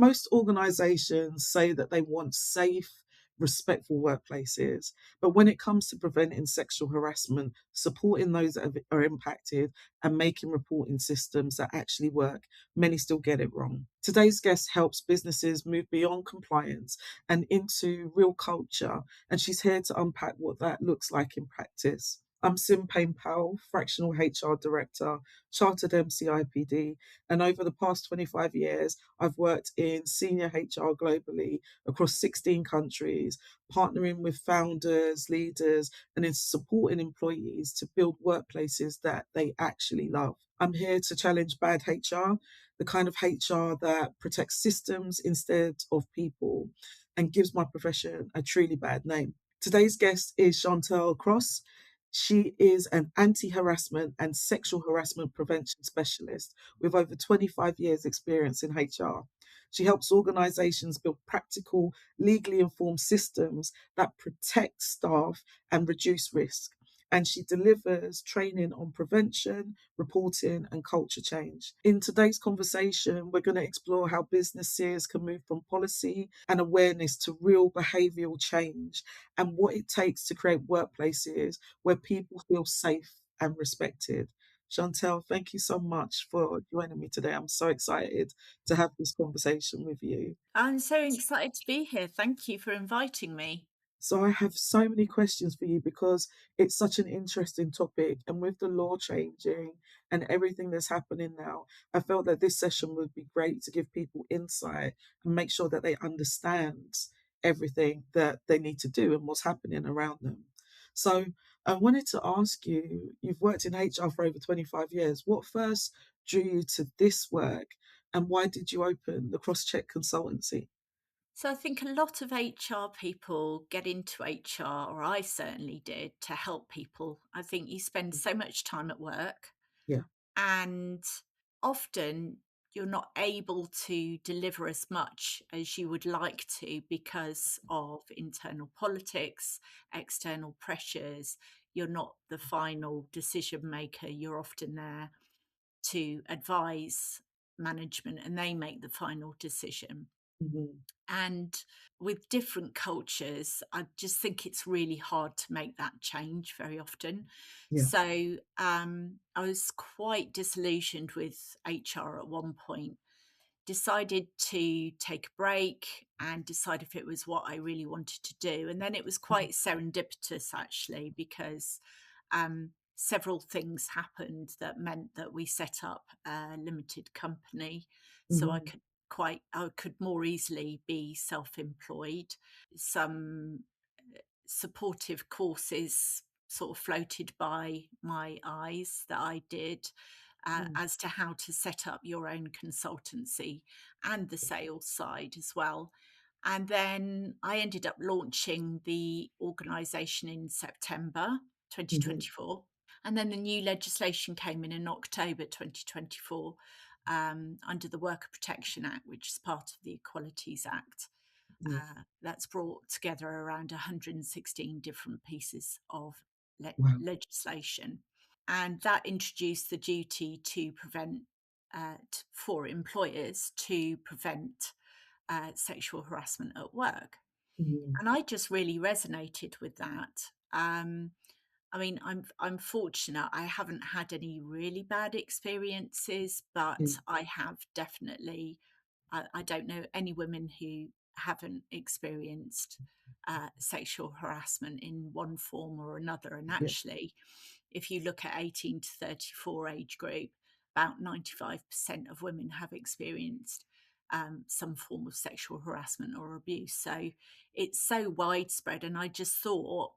Most organisations say that they want safe, respectful workplaces, but when it comes to preventing sexual harassment, supporting those that are impacted, and making reporting systems that actually work, many still get it wrong. Today's guest helps businesses move beyond compliance and into real culture, and she's here to unpack what that looks like in practice. I'm Sim Payne Powell, Fractional HR Director, Chartered MCIPD, and over the past 25 years, I've worked in senior HR globally across 16 countries, partnering with founders, leaders, and in supporting employees to build workplaces that they actually love. I'm here to challenge bad HR, the kind of HR that protects systems instead of people and gives my profession a truly bad name. Today's guest is Chantal Cross. She is an anti harassment and sexual harassment prevention specialist with over 25 years' experience in HR. She helps organizations build practical, legally informed systems that protect staff and reduce risk. And she delivers training on prevention, reporting, and culture change. In today's conversation, we're going to explore how businesses can move from policy and awareness to real behavioural change and what it takes to create workplaces where people feel safe and respected. Chantel, thank you so much for joining me today. I'm so excited to have this conversation with you. I'm so excited to be here. Thank you for inviting me. So, I have so many questions for you because it's such an interesting topic. And with the law changing and everything that's happening now, I felt that this session would be great to give people insight and make sure that they understand everything that they need to do and what's happening around them. So, I wanted to ask you, you've worked in HR for over 25 years. What first drew you to this work and why did you open the Crosscheck Consultancy? So, I think a lot of HR people get into HR, or I certainly did, to help people. I think you spend so much time at work, Yeah. and often you're not able to deliver as much as you would like to because of internal politics, external pressures. You're not the final decision maker. You're often there to advise management, and they make the final decision. Mhm. And with different cultures, I just think it's really hard to make that change very often. Yeah. So I was quite disillusioned with HR at one point, decided to take a break and decide if it was what I really wanted to do. And then it was quite serendipitous, actually, because several things happened that meant that we set up a limited company so Mhm. I could more easily be self-employed. Some supportive courses sort of floated by my eyes that I did Mm. as to how to set up your own consultancy and the sales side as well. And then I ended up launching the organisation in September Mhm. 2024. And then the new legislation came in October 2024 under the Worker Protection Act, which is part of the Equalities Act. Yeah. That's brought together around 116 different pieces of Wow. legislation. And that introduced the duty to prevent, for employers to prevent sexual harassment at work. Mhm. And I just really resonated with that. I mean, I'm fortunate. I haven't had any really bad experiences, Yeah. but I have definitely. I don't know any women who haven't experienced sexual harassment in one form or another. And Yeah. actually, if you look at 18 to 34 age group, about 95% of women have experienced some form of sexual harassment or abuse. So it's so widespread. And I just thought,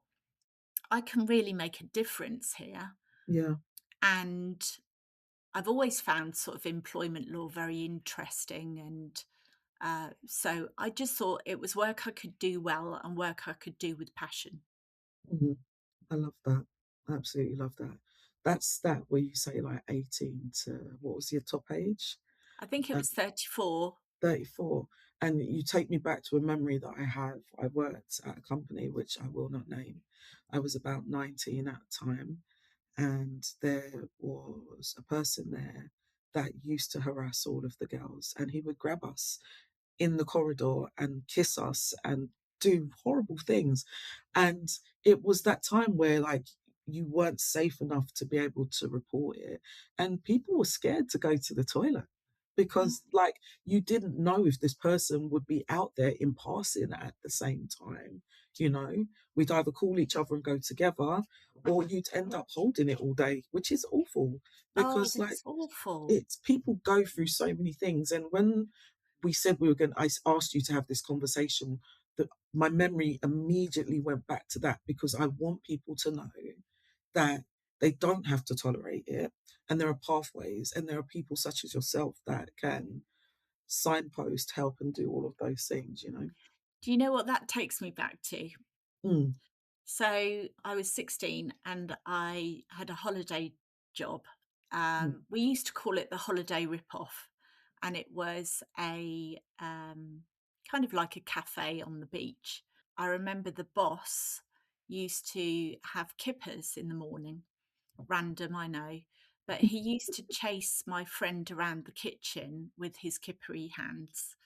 I can really make a difference here. Yeah. And I've always found sort of employment law very interesting. And so I just thought it was work I could do well and work I could do with passion. Mhm. I love that. Absolutely love that. That stat where you say like 18 to what was your top age? I think it Uh, was 34. 34. And you take me back to a memory that I have. I worked at a company which I will not name. I was about 19 at the time, and there was a person there that used to harass all of the girls, and he would grab us. in the corridor and kiss us and do horrible things. And it was that time where, like, you weren't safe enough to be able to report it. And people were scared to go to the toilet Mm. because, like, you didn't know if this person would be out there in passing at the same time. You know, we'd either call each other and go together, or you'd end up holding it all day, which is awful Oh, because, like, it's awful. it's people go through so many things. And when we said we were going, I asked you to have this conversation, that my memory immediately went back to that, because I want people to know that they don't have to tolerate it, and there are pathways, and there are people such as yourself that can signpost, help, and do all of those things. You know. Do you know what that takes me back to? Mm, So I was 16 and I had a holiday job. mm, We used to call it the holiday rip-off, and it was a kind of like a cafe on the beach. I remember the boss used to have kippers in the morning, random, I know, but he used to chase my friend around the kitchen with his kippery hands.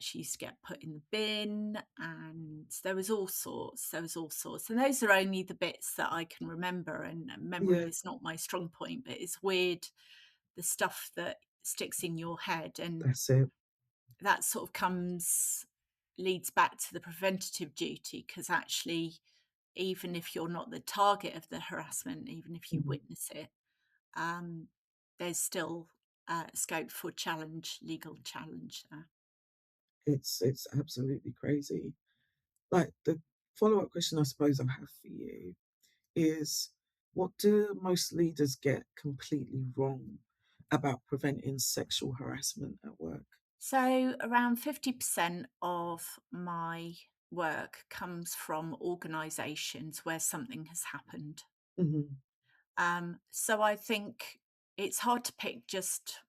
She used to get put in the bin, and there was all sorts. There was all sorts, and those are only the bits that I can remember. And memory yeah, is not my strong point, but it's weird the stuff that sticks in your head, and that's it. that sort of leads back to the preventative duty, because actually, even if you're not the target of the harassment, even if you Mhm. witness it, um, there's still scope for challenge, legal challenge there. It's absolutely crazy. Like, the follow up question I suppose I have for you is, what do most leaders get completely wrong about preventing sexual harassment at work? So, around 50% of my work comes from organisations where something has happened. Hmm. So, I think it's hard to pick just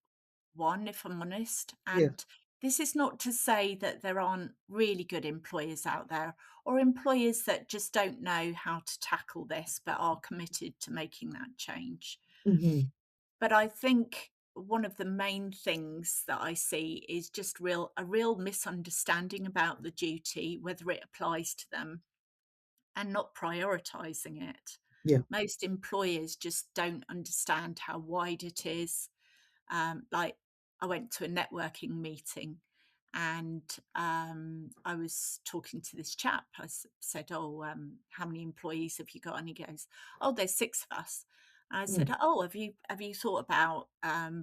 one, if I'm honest. Yeah. And this is not to say that there aren't really good employers out there, or employers that just don't know how to tackle this but are committed to making that change. Hmm. But I think one of the main things that I see is just a real misunderstanding about the duty, whether it applies to them, and not prioritizing it. Yeah. Most employers just don't understand how wide it is. Like, I went to a networking meeting, and I was talking to this chap. Said, "Oh, how many employees have you got?" And he goes, "Oh, there's 6 of us." And I said, Mm. "Oh, have you thought about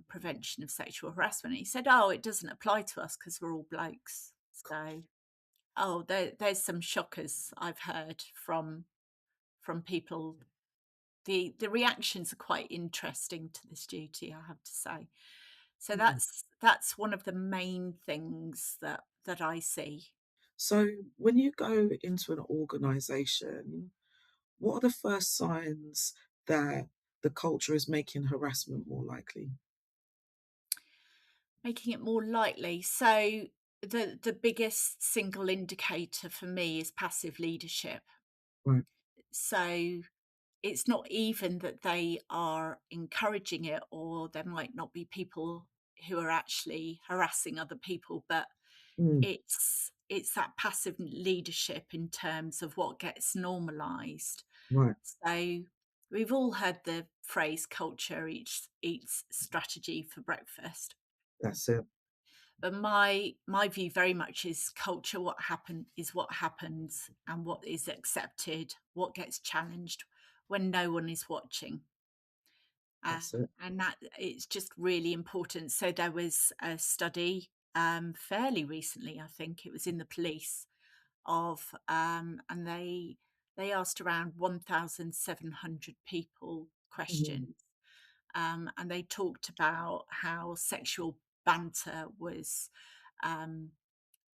prevention of sexual harassment?" And he said, "Oh, it doesn't apply to us because we're all blokes." So, oh, there's some shockers I've heard from people. The reactions are quite interesting to this duty, I have to say. So Mm. that's one of the main things that I see. So, when you go into an organization, what are the first signs that the culture is making harassment more likely? Making it more likely. So the biggest single indicator for me is passive leadership. Right. So it's not even that they are encouraging it, or there might not be people who are actually harassing other people, but Mm. it's that passive leadership in terms of what gets normalized. Right. So we've all heard the phrase culture eats strategy for breakfast. That's it. But my view very much is culture, what happens, and what is accepted, what gets challenged when no one is watching. That's it. And that it's just really important. So there was a study fairly recently, I think it was in the police, and they asked around 1,700 people Mhm. questions, and they talked about how sexual banter was um,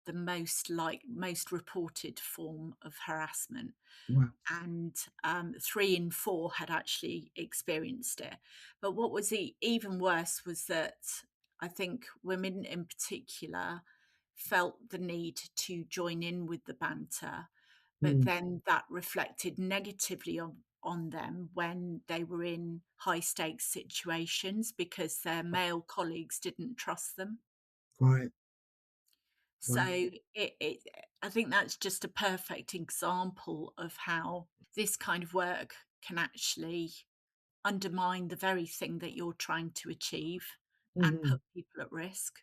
the most reported form of harassment, Wow. and 3 in 4 had actually experienced it. But what was even worse was that I think women in particular felt the need to join in with the banter, but Mm. then that reflected negatively on them when they were in high stakes situations because their male colleagues didn't trust them. Right. So Wow. I think that's just a perfect example of how this kind of work can actually undermine the very thing that you're trying to achieve and Hmm. put people at risk.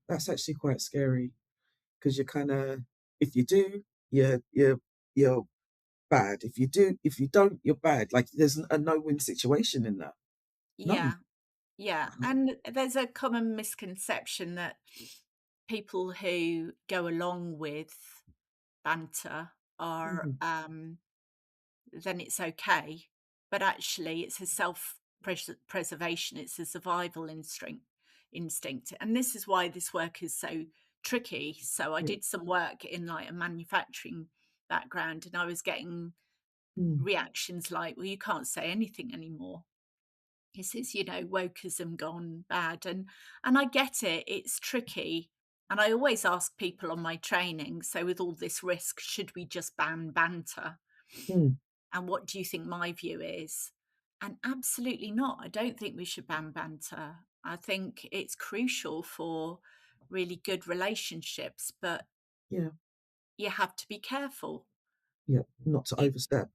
That's actually quite scary because you're kind of, if you do, you're bad. If you don't, you're bad. Like there's a no-win situation in that. None. Yeah, yeah. Wow. And there's a common misconception that people who go along with banter are Hmm. then it's okay. But actually, it's a preservation, it's a survival instinct. And this is why this work is so tricky. So I Yeah. did some work in like a manufacturing background, and I was getting Mm. reactions like, well, you can't say anything anymore. This is, wokeism gone bad. And I get it, it's tricky. And I always ask people on my training, so with all this risk, should we just ban banter? Mm. And what do you think my view is? And absolutely not. I don't think we should ban banter. I think it's crucial for really good relationships, but Yeah. you have to be careful. Yeah. Not to You, overstep.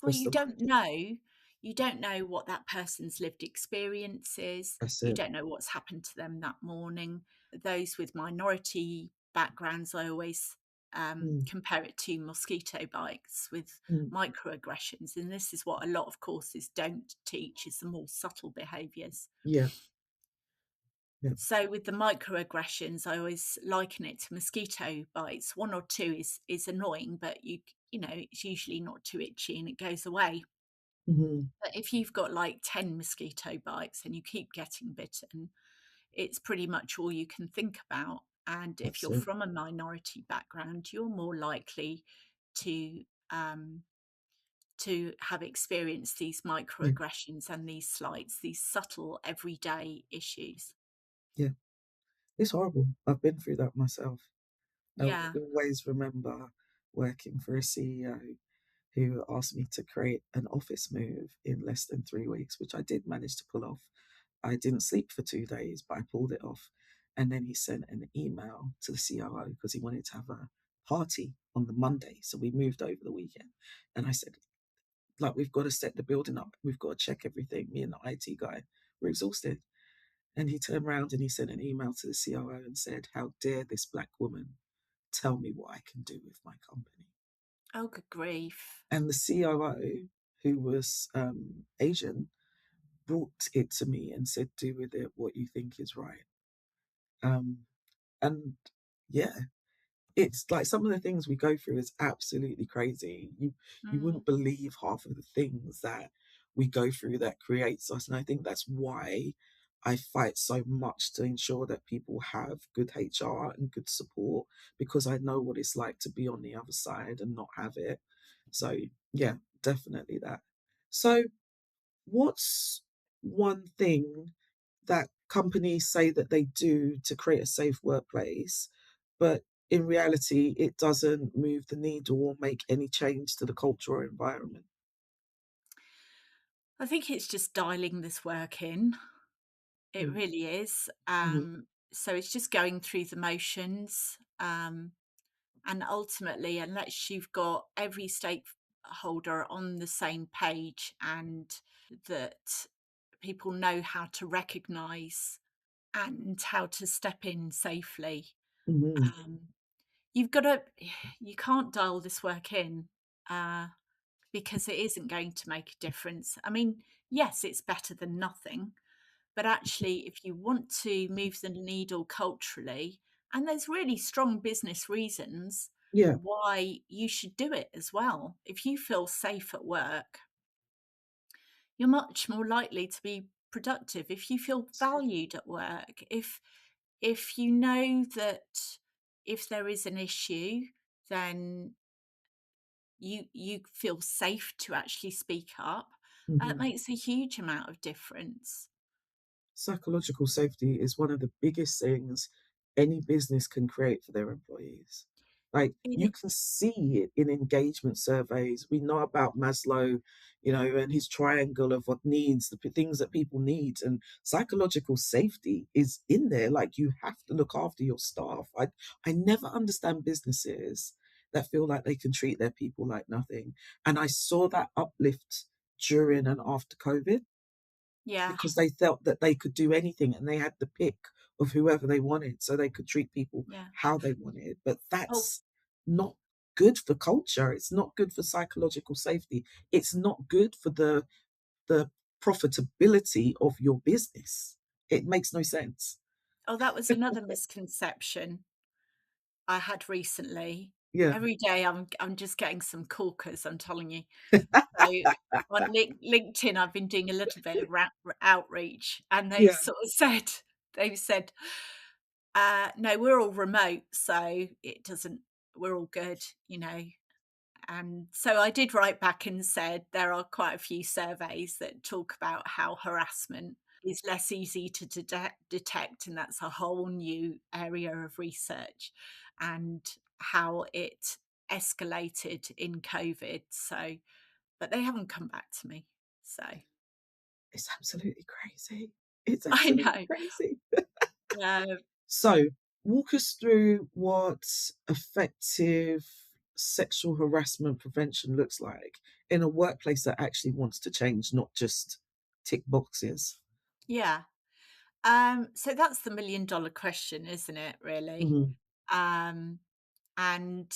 well, Cross you the line. don't know. You don't know what that person's lived experience is. That's You it. don't know what's happened to them that morning. Those with minority backgrounds, I always Mm. compare it to mosquito bites with Mm. microaggressions. And this is what a lot of courses don't teach, is the more subtle behaviours. Yeah. Yeah. So with the microaggressions, I always liken it to mosquito bites. One or two is annoying, but it's usually not too itchy and it goes away. Hmm. But if you've got like 10 mosquito bites and you keep getting bitten, it's pretty much all you can think about. And if That's you're it. from a minority background, you're more likely to um, to have experienced these Yeah. microaggressions and these slights, these subtle everyday issues. Yeah. It's horrible. I've been through that myself. I Yeah. always remember working for a CEO who asked me to create an office move in less than 3 weeks, which I did manage to pull off. I didn't sleep for 2 days, but I pulled it off. And then he sent an email to the COO because he wanted to have a party on the Monday. So we moved over the weekend. And I said, like, we've got to set the building up. We've got to check everything. Me and the IT guy, we're exhausted. And he turned around and he sent an email to the COO and said, how dare this black woman tell me what I can do with my company? Oh, good grief. And the COO, who was Asian, brought it to me and said, do with it what you think is right. Um, and yeah, it's like some of the things we go through is absolutely crazy. You Mm, wouldn't believe half of the things that we go through that creates us. And I think that's why I fight so much to ensure that people have good HR and good support because I know what it's like to be on the other side and not have it. So yeah, definitely that. So what's one thing that companies say that they do to create a safe workplace, but in reality, it doesn't move the needle or make any change to the culture or environment? I think it's just dialing this work in. It Mm. really is. Mhm. So it's just going through the motions. And ultimately, unless you've got every stakeholder on the same page and that people know how to recognize and how to step in safely, Mhm. um, you've got to, you can't dial this work in. Uh, because it isn't going to make a difference. I mean, yes, it's better than nothing, but actually, if you want to move the needle culturally, and there's really strong business reasons Yeah. why you should do it as well. If you feel safe at work, you're much more likely to be productive. If you feel valued at work, if you know that if there is an issue, then you feel safe to actually speak up, that Mhm. makes a huge amount of difference. Psychological safety is one of the biggest things any business can create for their employees. Like, you It- can see it in engagement surveys. We know about Maslow, and his triangle of what needs, things that people need, and psychological safety is in there. Like, you have to look after your staff. I never understand businesses that feel like they can treat their people like nothing. And I saw that uplift during and after COVID, yeah. because they felt that they could do anything and they had the pick of whoever they wanted, so they could treat people Yeah. how they wanted. But Oh, that's not good for culture. It's not good for psychological safety. It's not good for the profitability of your business. It makes no sense. oh, that was another misconception I had recently. Yeah. Every day I'm just getting some corkers, I'm telling you. So on LinkedIn, I've been doing a little bit of outreach, and they've Yeah. sort of said, no, we're all remote, so it doesn't. We're all good, you know. And so I did write back and said there are quite a few surveys that talk about how harassment is less easy to detect, and that's a whole new area of research, and how it escalated in COVID. So, but they haven't come back to me. So It's absolutely crazy. It's I absolutely know. crazy. Uh, So, walk us through what effective sexual harassment prevention looks like in a workplace that actually wants to change, not just tick boxes. yeah. So that's the $1 million question, isn't it, really? Hmm. Um, and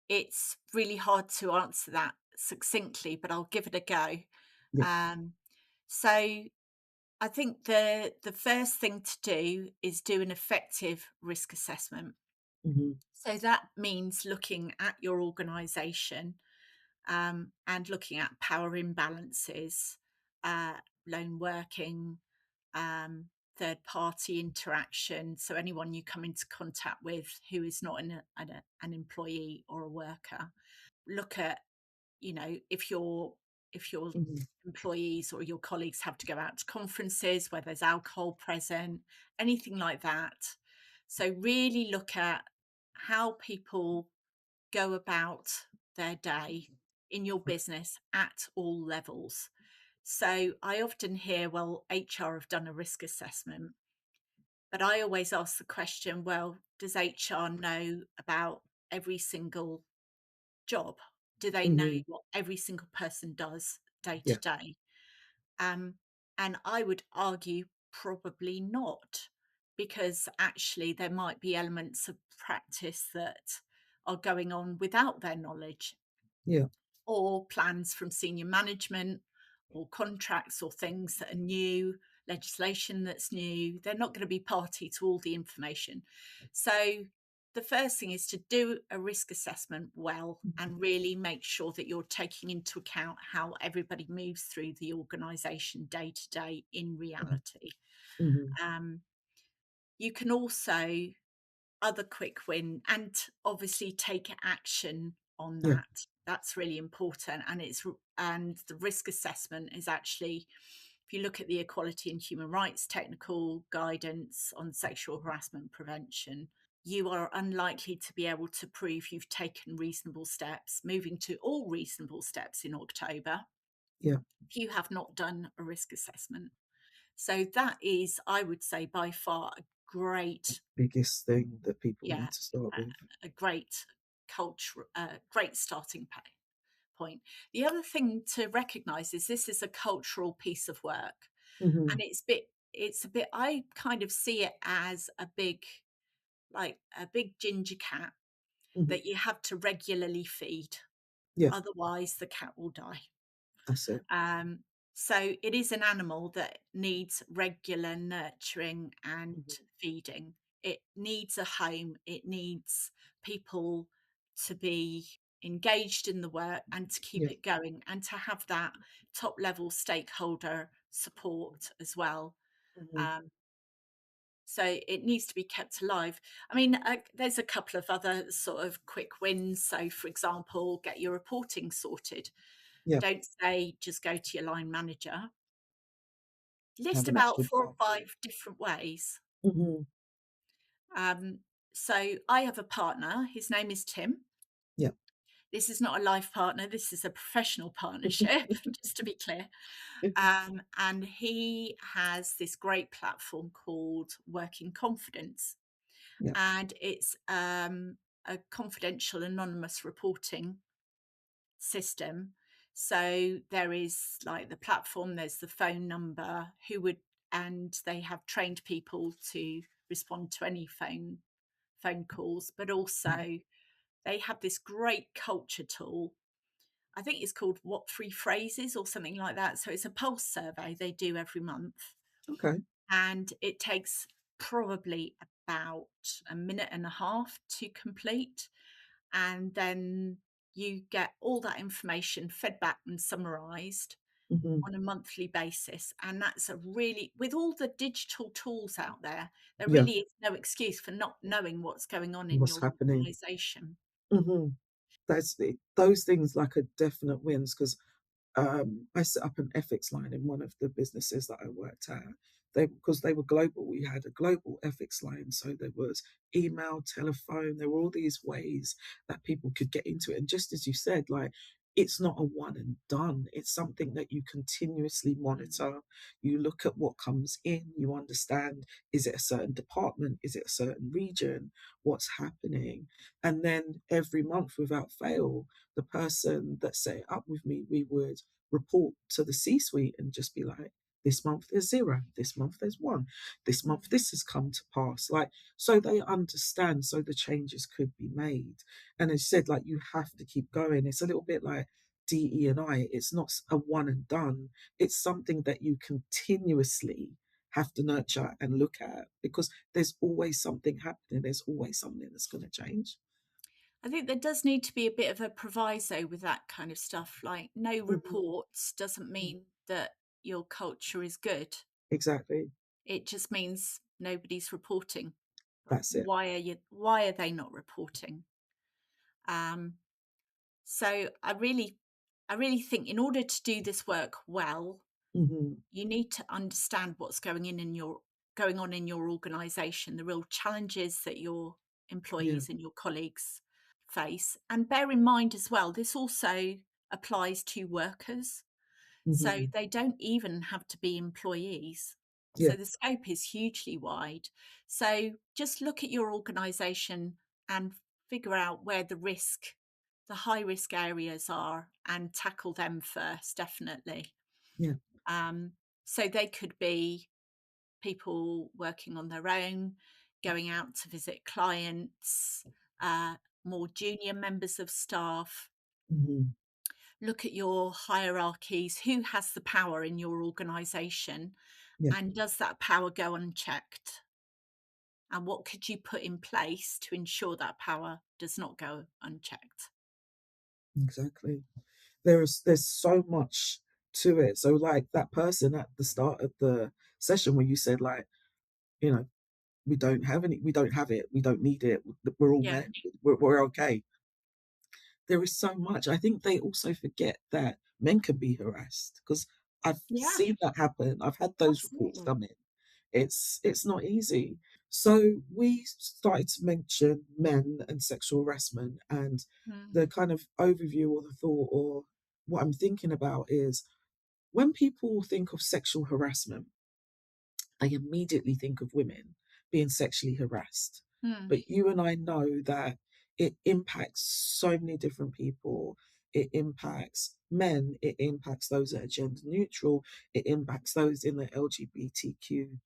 it's really hard to answer that succinctly, but I'll give it a go. Yeah. Um, so I think the first thing to do is do an effective risk assessment. Hmm. So that means looking at your organisation, and looking at power imbalances, uh, lone working, um, third party interaction. So anyone you come into contact with who is not an employee or a worker. Look at, if your Hmm. employees or your colleagues have to go out to conferences where there's alcohol present, anything like that. So really look at how people go about their day in your business at all levels. So I often hear, well, HR have done a risk assessment, but I always ask the question, well, does HR know about every single job? Do they know Hmm. what every single person does day Yeah. to day? Um, and I would argue probably not, because actually there might be elements of practice that are going on without their knowledge, Yeah. or plans from senior management, or contracts or things that are new, legislation that's new. They're not going to be party to all the information. So the first thing is to do a risk assessment well and really make sure that you're taking into account how everybody moves through the organization day to day in reality. Hmm. Um, you can also, other quick win, and obviously take action on Yeah. that. That's really important. And the risk assessment is actually, if you look at the Equality and Human Rights technical guidance on sexual harassment prevention, you are unlikely to be able to prove you've taken reasonable steps, moving to all reasonable steps in October, Yeah. if you have not done a risk assessment. So that is, I would say, by far a great, Biggest thing that people yeah, need to start with. a great culture, great starting point. The other thing to recognise is this is a cultural piece of work, Hmm. and it's a bit. I kind of see it as a big, like a big ginger cat Hmm. that you have to regularly feed, Yeah. otherwise the cat will die. That's it. Um, so it is an animal that needs regular nurturing and Hmm. feeding. It needs a home. It needs people to be engaged in the work and to keep Yeah. it going, and to have that top level stakeholder support as well. Hmm. Um, so it needs to be kept alive. I mean, there's a couple of other sort of quick wins. So, for example, get your reporting sorted. Yeah. Don't say just go to your line manager. Have List an about actual 4 or pathway. 5 different ways. Hmm. Um, So I have a partner. His name is Tim. Yeah. This is not a life partner. This is a professional partnership, just to be clear. And he has this great platform called Working Confidence. Yeah. And it's a confidential, anonymous reporting system. So there is like the platform, there's the phone number, and they have trained people to respond to any phone calls, but also they have this great culture tool. I think it's called What Three Phrases or something like that. So it's a pulse survey they do every month, Okay. and it takes probably about a minute and a half to complete. And then you get all that information fed back and summarized Hmm. on a monthly basis. And that's a really, with all the digital tools out there, there Yeah. really is no excuse for not knowing what's going on in What's your happening? organization. Hmm. Those things like are definite wins because I set up an ethics line in one of the businesses that I worked at. Because they were global, we had a global ethics line. So there was email, telephone, there were all these ways that people could get into it. And just as you said, like, it's not a one and done. It's something that you continuously Mm. monitor. You look at what comes in, you understand, is it a certain department? Is it a certain region? What's happening? And then every month without fail, the person that set it up with me, we would report to the C suite and just be like, this month there's zero, this month there's one, this month Mm. this has come to pass. Like, so they understand, so the changes could be made. And as you said, like, you have to keep going. It's a little bit like DE and I, it's not a one and done, it's something that you continuously have to nurture and look at because there's always something happening, there's always something that's going to change. I think there does need to be a bit of a proviso with that kind of stuff. Like, no Mhm. reports doesn't mean that your culture is good. Exactly. It just means nobody's reporting. That's it. Why are they not reporting? Um, so I really think in order to do this work well, Hmm. you need to understand what's going on in your organization, the real challenges that your Yeah. employees and your colleagues face. And bear in mind as well, this also applies to workers. So Hmm. they don't even have to be employees. Yeah. So the scope is hugely wide. So just look at your organization and figure out where the high risk areas are and tackle them first, definitely. Yeah. Um, so they could be people working on their own, going out to visit clients, uh, more junior members of staff. Hmm. Look at your hierarchies. Who has the power in your organization? Yeah. And does that power go unchecked? And what could you put in place to ensure that power does not go unchecked? Exactly. There's so much to it. So like that person at the start of the session where you said like, you know, we don't have it, we don't need it, we're all Yeah. met, we're okay. There is so much. I think they also forget that men can be harassed because I've Yeah, seen that happen. I've had those reports absolutely. come in. It's not easy. So we started to mention men and sexual harassment, and Mm, the kind of overview or the thought or what I'm thinking about is when people think of sexual harassment, they immediately think of women being sexually harassed. mm, But you and I know that it impacts so many different people. It impacts men, it impacts those that are gender neutral, it impacts those in the LGBTQ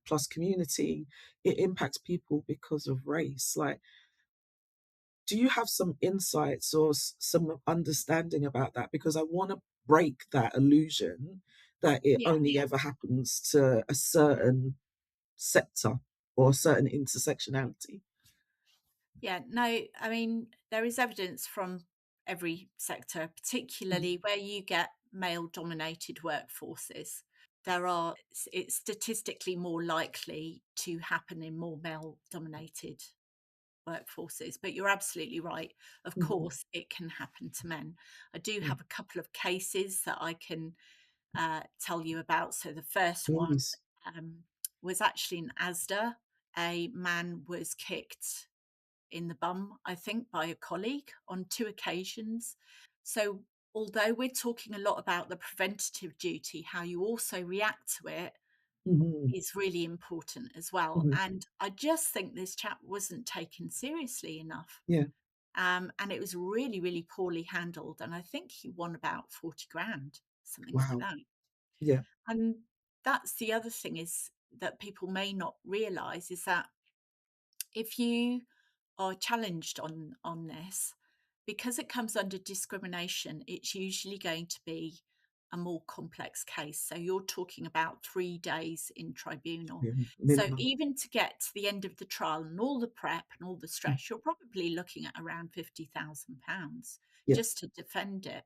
plus community, it impacts people because of race. Like, do you have some insights or some understanding about that? Because I want to break that illusion that it yeah. only ever happens to a certain sector or a certain intersectionality. Yeah, no, I mean, there is evidence from every sector, particularly Mhm. where you get male dominated workforces. It's statistically more likely to happen in more male dominated workforces. But you're absolutely right. Of Mhm. course, it can happen to men. I do Yeah, have a couple of cases that I can tell you about. So the first one please. was actually in ASDA. a man was kicked in the bum, I think, by a colleague on 2 occasions. So, although we're talking a lot about the preventative duty, how you also react to it Hmm. is really important as well. Hmm. And I just think this chap wasn't taken seriously enough. Yeah. And it was really, really poorly handled. And I think he won about 40 grand, something like Wow. that. Yeah. And that's the other thing is that people may not realize is that if you are challenged on this, because it comes under discrimination, it's usually going to be a more complex case. So you're talking about 3 days in tribunal. Yeah. So Minimum. even to get to the end of the trial and all the prep and all the Mm. stress, you're probably looking at around £50,000 Yeah. just to defend it.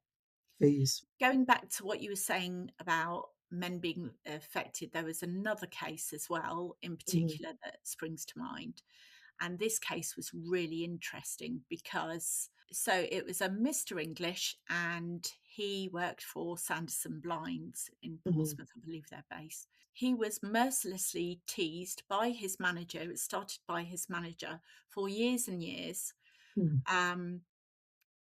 Fees. Going back to what you were saying about men being affected, there was another case as well, in Hmm. particular, that springs to mind. And this case was really interesting because it was a Mr. English and he worked for Sanderson Blinds in Hmm. Portsmouth, I believe their base. He was mercilessly teased by his manager. It started by his manager for years and years. Hmm. Um,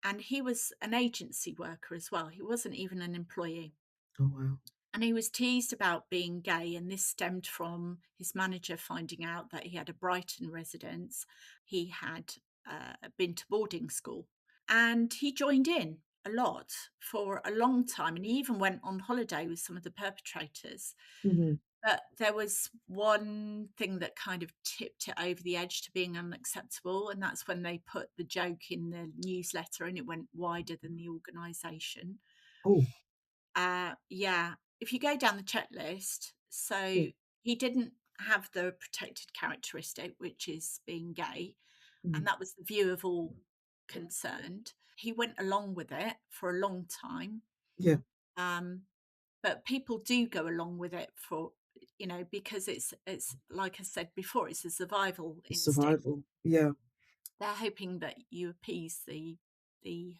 and he was an agency worker as well. He wasn't even an employee. Oh, wow. And he was teased about being gay, and this stemmed from his manager finding out that he had a Brighton residence. He had been to boarding school, and he joined in a lot for a long time. And he even went on holiday with some of the perpetrators. Hmm. But there was one thing that kind of tipped it over the edge to being unacceptable, and that's when they put the joke in the newsletter and it went wider than the organisation. Oh, Yeah, if you go down the checklist, so yeah. he didn't have the protected characteristic, which is being gay, Mm. and that was the view of all concerned. He went along with it for a long time, Yeah. um, but people do go along with it for because it's like I said before, it's a survival instinct. Survival. Yeah. They're hoping that you appease the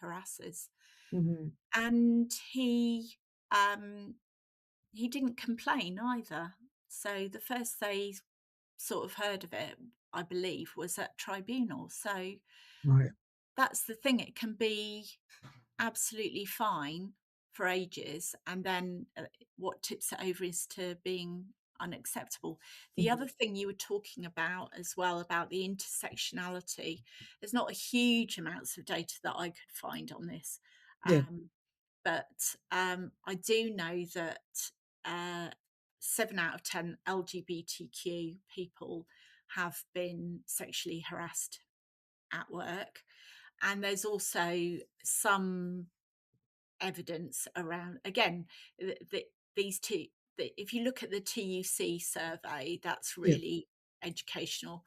harassers, Hmm. and um he didn't complain either. So the first they sort of heard of it, I believe, was at tribunal. So Right. that's the thing. It can be absolutely fine for ages. And then what tips it over is to being unacceptable. The Hmm. other thing you were talking about as well, about the intersectionality, there's not a huge amounts of data that I could find on this. Yeah. But I do know that uh, 7 out of 10 LGBTQ people have been sexually harassed at work. And there's also some evidence around, again, these two. If you look at the TUC survey, that's Yeah. really educational.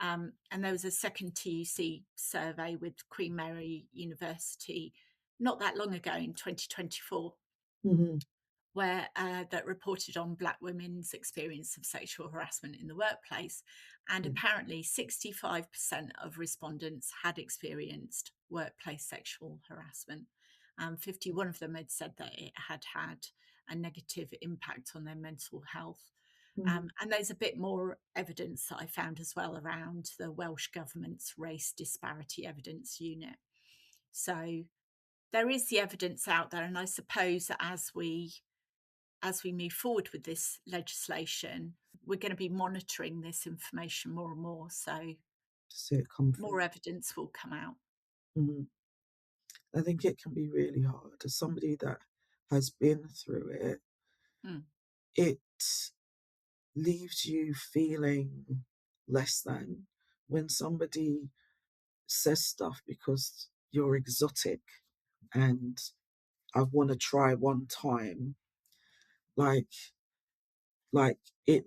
And there was a second TUC survey with Queen Mary University not that long ago in 2024, Hmm. where that reported on Black women's experience of sexual harassment in the workplace. And Yeah. apparently 65% of respondents had experienced workplace sexual harassment. 51 of them had said that it had had a negative impact on their mental health. Hmm. And there's a bit more evidence that I found as well around the Welsh Government's Race Disparity Evidence Unit. So there is the evidence out there, and I suppose that as we move forward with this legislation, we're going to be monitoring this information more and more. So To see it come through. more evidence will come out. Hmm. I think it can be really hard as somebody that has been through it. Mm. It leaves you feeling less than when somebody says stuff because you're exotic and I want to try one time. Like, like it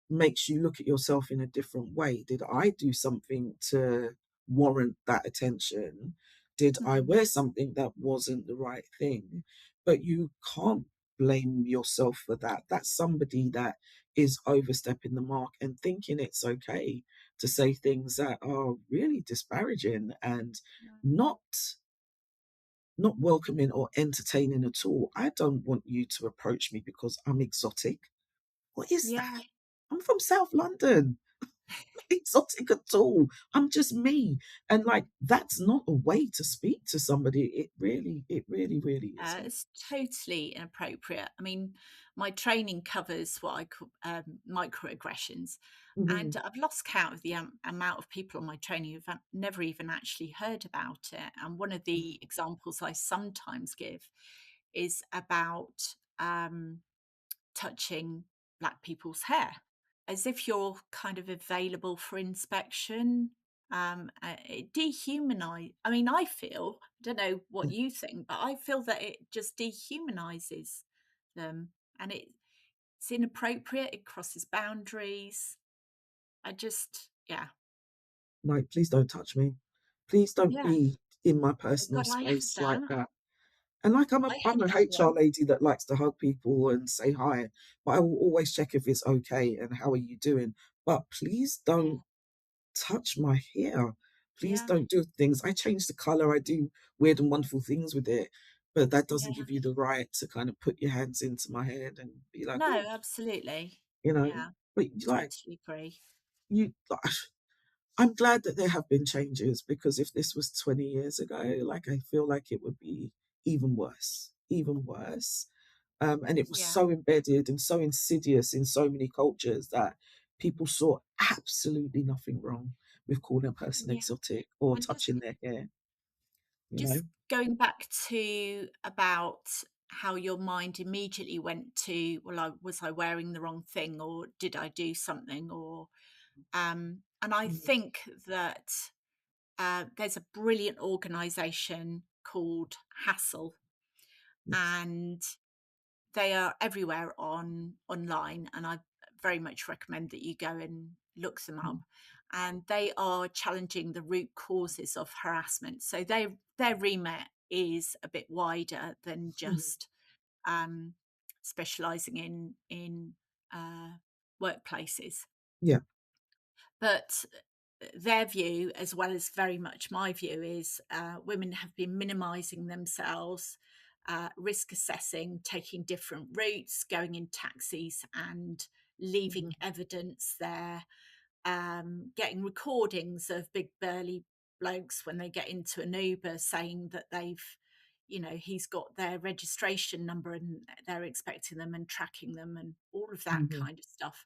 makes you look at yourself in a different way. Did I do something to warrant that attention? Did I Mm. wear something that wasn't the right thing? But you can't blame yourself for that. That's somebody that is overstepping the mark and thinking it's okay to say things that are really disparaging and not not welcoming or entertaining at all. I don't want you to approach me because I'm exotic. What is that? Yeah, I'm from South London. exotic at all. I'm just me. And like, that's not a way to speak to somebody. It really isn't. It's totally inappropriate. I mean, my training covers what I call microaggressions, Mhm. and I've lost count of the amount of people on my training who've never even actually heard about it. And one of the examples I sometimes give is about touching Black people's hair, as if you're kind of available for inspection. It dehumanize. I mean, I feel, I don't know what Mm. you think, but I feel that it just dehumanizes them, and it's inappropriate. It crosses boundaries. I just, yeah, Like, please don't touch me. Please don't yeah. be in my Oh personal God, I have space like done. that. And like, I I'm had a that HR one. lady that likes to hug people and say hi, but I will always check if it's okay and how are you doing. But please Yeah, don't touch my hair. Please yeah, don't do things. I change the color. I do weird and wonderful things with it, but that doesn't yeah. give you the right to kind of put your hands into my head and be like, No, oh, absolutely. you know. Yeah, But like totally agree. you, I'm glad that there have been changes because if this was 20 years ago, like I feel like it would be even worse, even worse. And it was Yeah, so embedded and so insidious in so many cultures that people saw absolutely nothing wrong with calling a person yeah. exotic or And touching their hair, you know? just going back to about how your mind immediately went to, well, was I wearing the wrong thing, or did I do something, or and I Mhm. think that there's a brilliant organization called Hassle, Yes. and they are everywhere online, and I very much recommend that you go and look them up. Mhm. And they are challenging the root causes of harassment. So their remit is a bit wider than Mhm. just um, specialising in uh, workplaces. Yeah. But their view, as well as very much my view, is women have been minimising themselves, risk assessing, taking different routes, going in taxis and leaving Mhm. evidence there, getting recordings of big burly blokes when they get into an Uber saying that he's got their registration number and they're expecting them and tracking them and all of that Mhm. kind of stuff.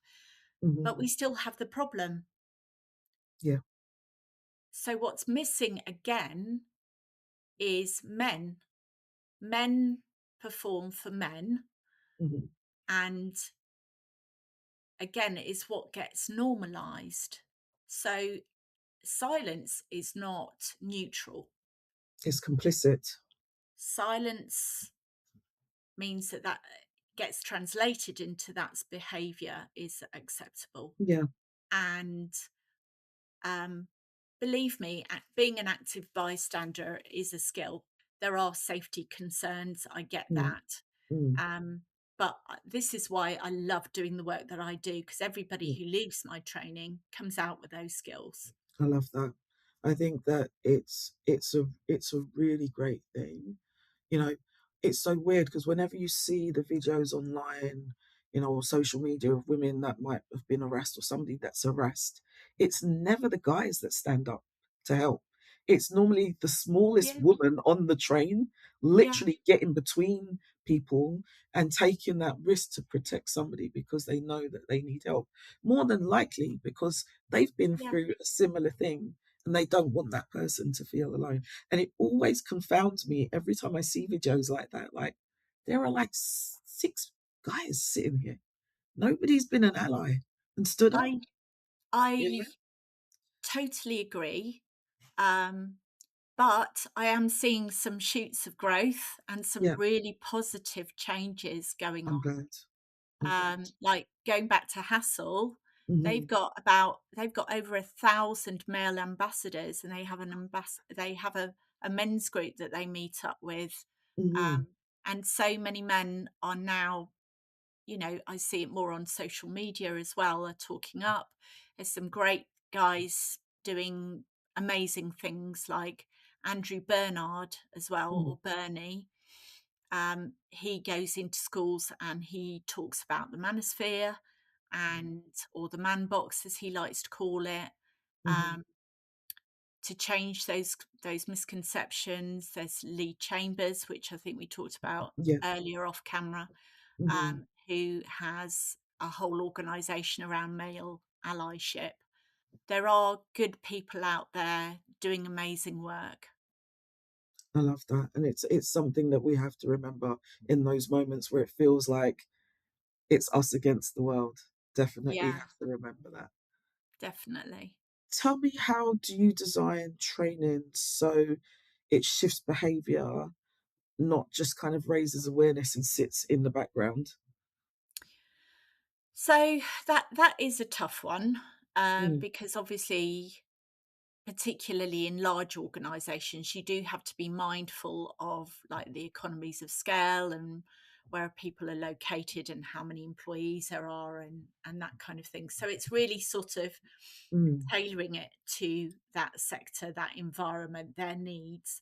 Mhm. But we still have the problem. Yeah. So what's missing again is men. Men perform for men, Mhm. and again, is what gets normalized. So silence is not neutral. It's complicit. Silence means that gets translated into that's behavior is acceptable. Yeah. And um, believe me, being an active bystander is a skill. There are safety concerns. I get Mm. that. Mm. Um, but this is why I love doing the work that I do, because everybody Mm. who leaves my training comes out with those skills. I love that. I think that it's a really great thing. You know, it's so weird because whenever you see the videos online, or social media of women that might have been harassed or somebody that's harassed, it's never the guys that stand up to help. It's normally the smallest Yeah, woman on the train, yeah, literally getting between people and taking that risk to protect somebody because they know that they need help. More than likely because they've been yeah. through a similar thing and they don't want that person to feel alone. And it always confounds me every time I see videos like that. Like, there are like six guys sitting here. Nobody's been an ally and stood up. I You I know? totally agree. Um, but I am seeing some shoots of growth and some Yeah, really positive changes going I'm on. glad. I'm glad. Like going back to Hassel, Hmm. they've got over 1,000 male ambassadors, and they have they have a men's group that they meet up with, Hmm. and so many men are now, I see it more on social media as well, are talking up. There's some great guys doing amazing things like Andrew Bernard as well, Hmm. or Bernie. He goes into schools and he talks about the manosphere. and or the man box, as he likes to call it, Mhm. um, to change those misconceptions. There's Lee Chambers, which I think we talked about Yeah. earlier off camera, Mhm. who has a whole organisation around male allyship. There are good people out there doing amazing work. I love that, and it's something that we have to remember in those moments where it feels like it's us against the world. Definitely Yeah, have to remember that. definitely. Tell me, how do you design training so it shifts behavior, not just kind of raises awareness and sits in the background? So that is a tough one, Mm, because obviously, particularly in large organisations, you do have to be mindful of like the economies of scale and where people are located and how many employees there are and that kind of thing. So it's really sort of mm, tailoring it to that sector, that environment, their needs.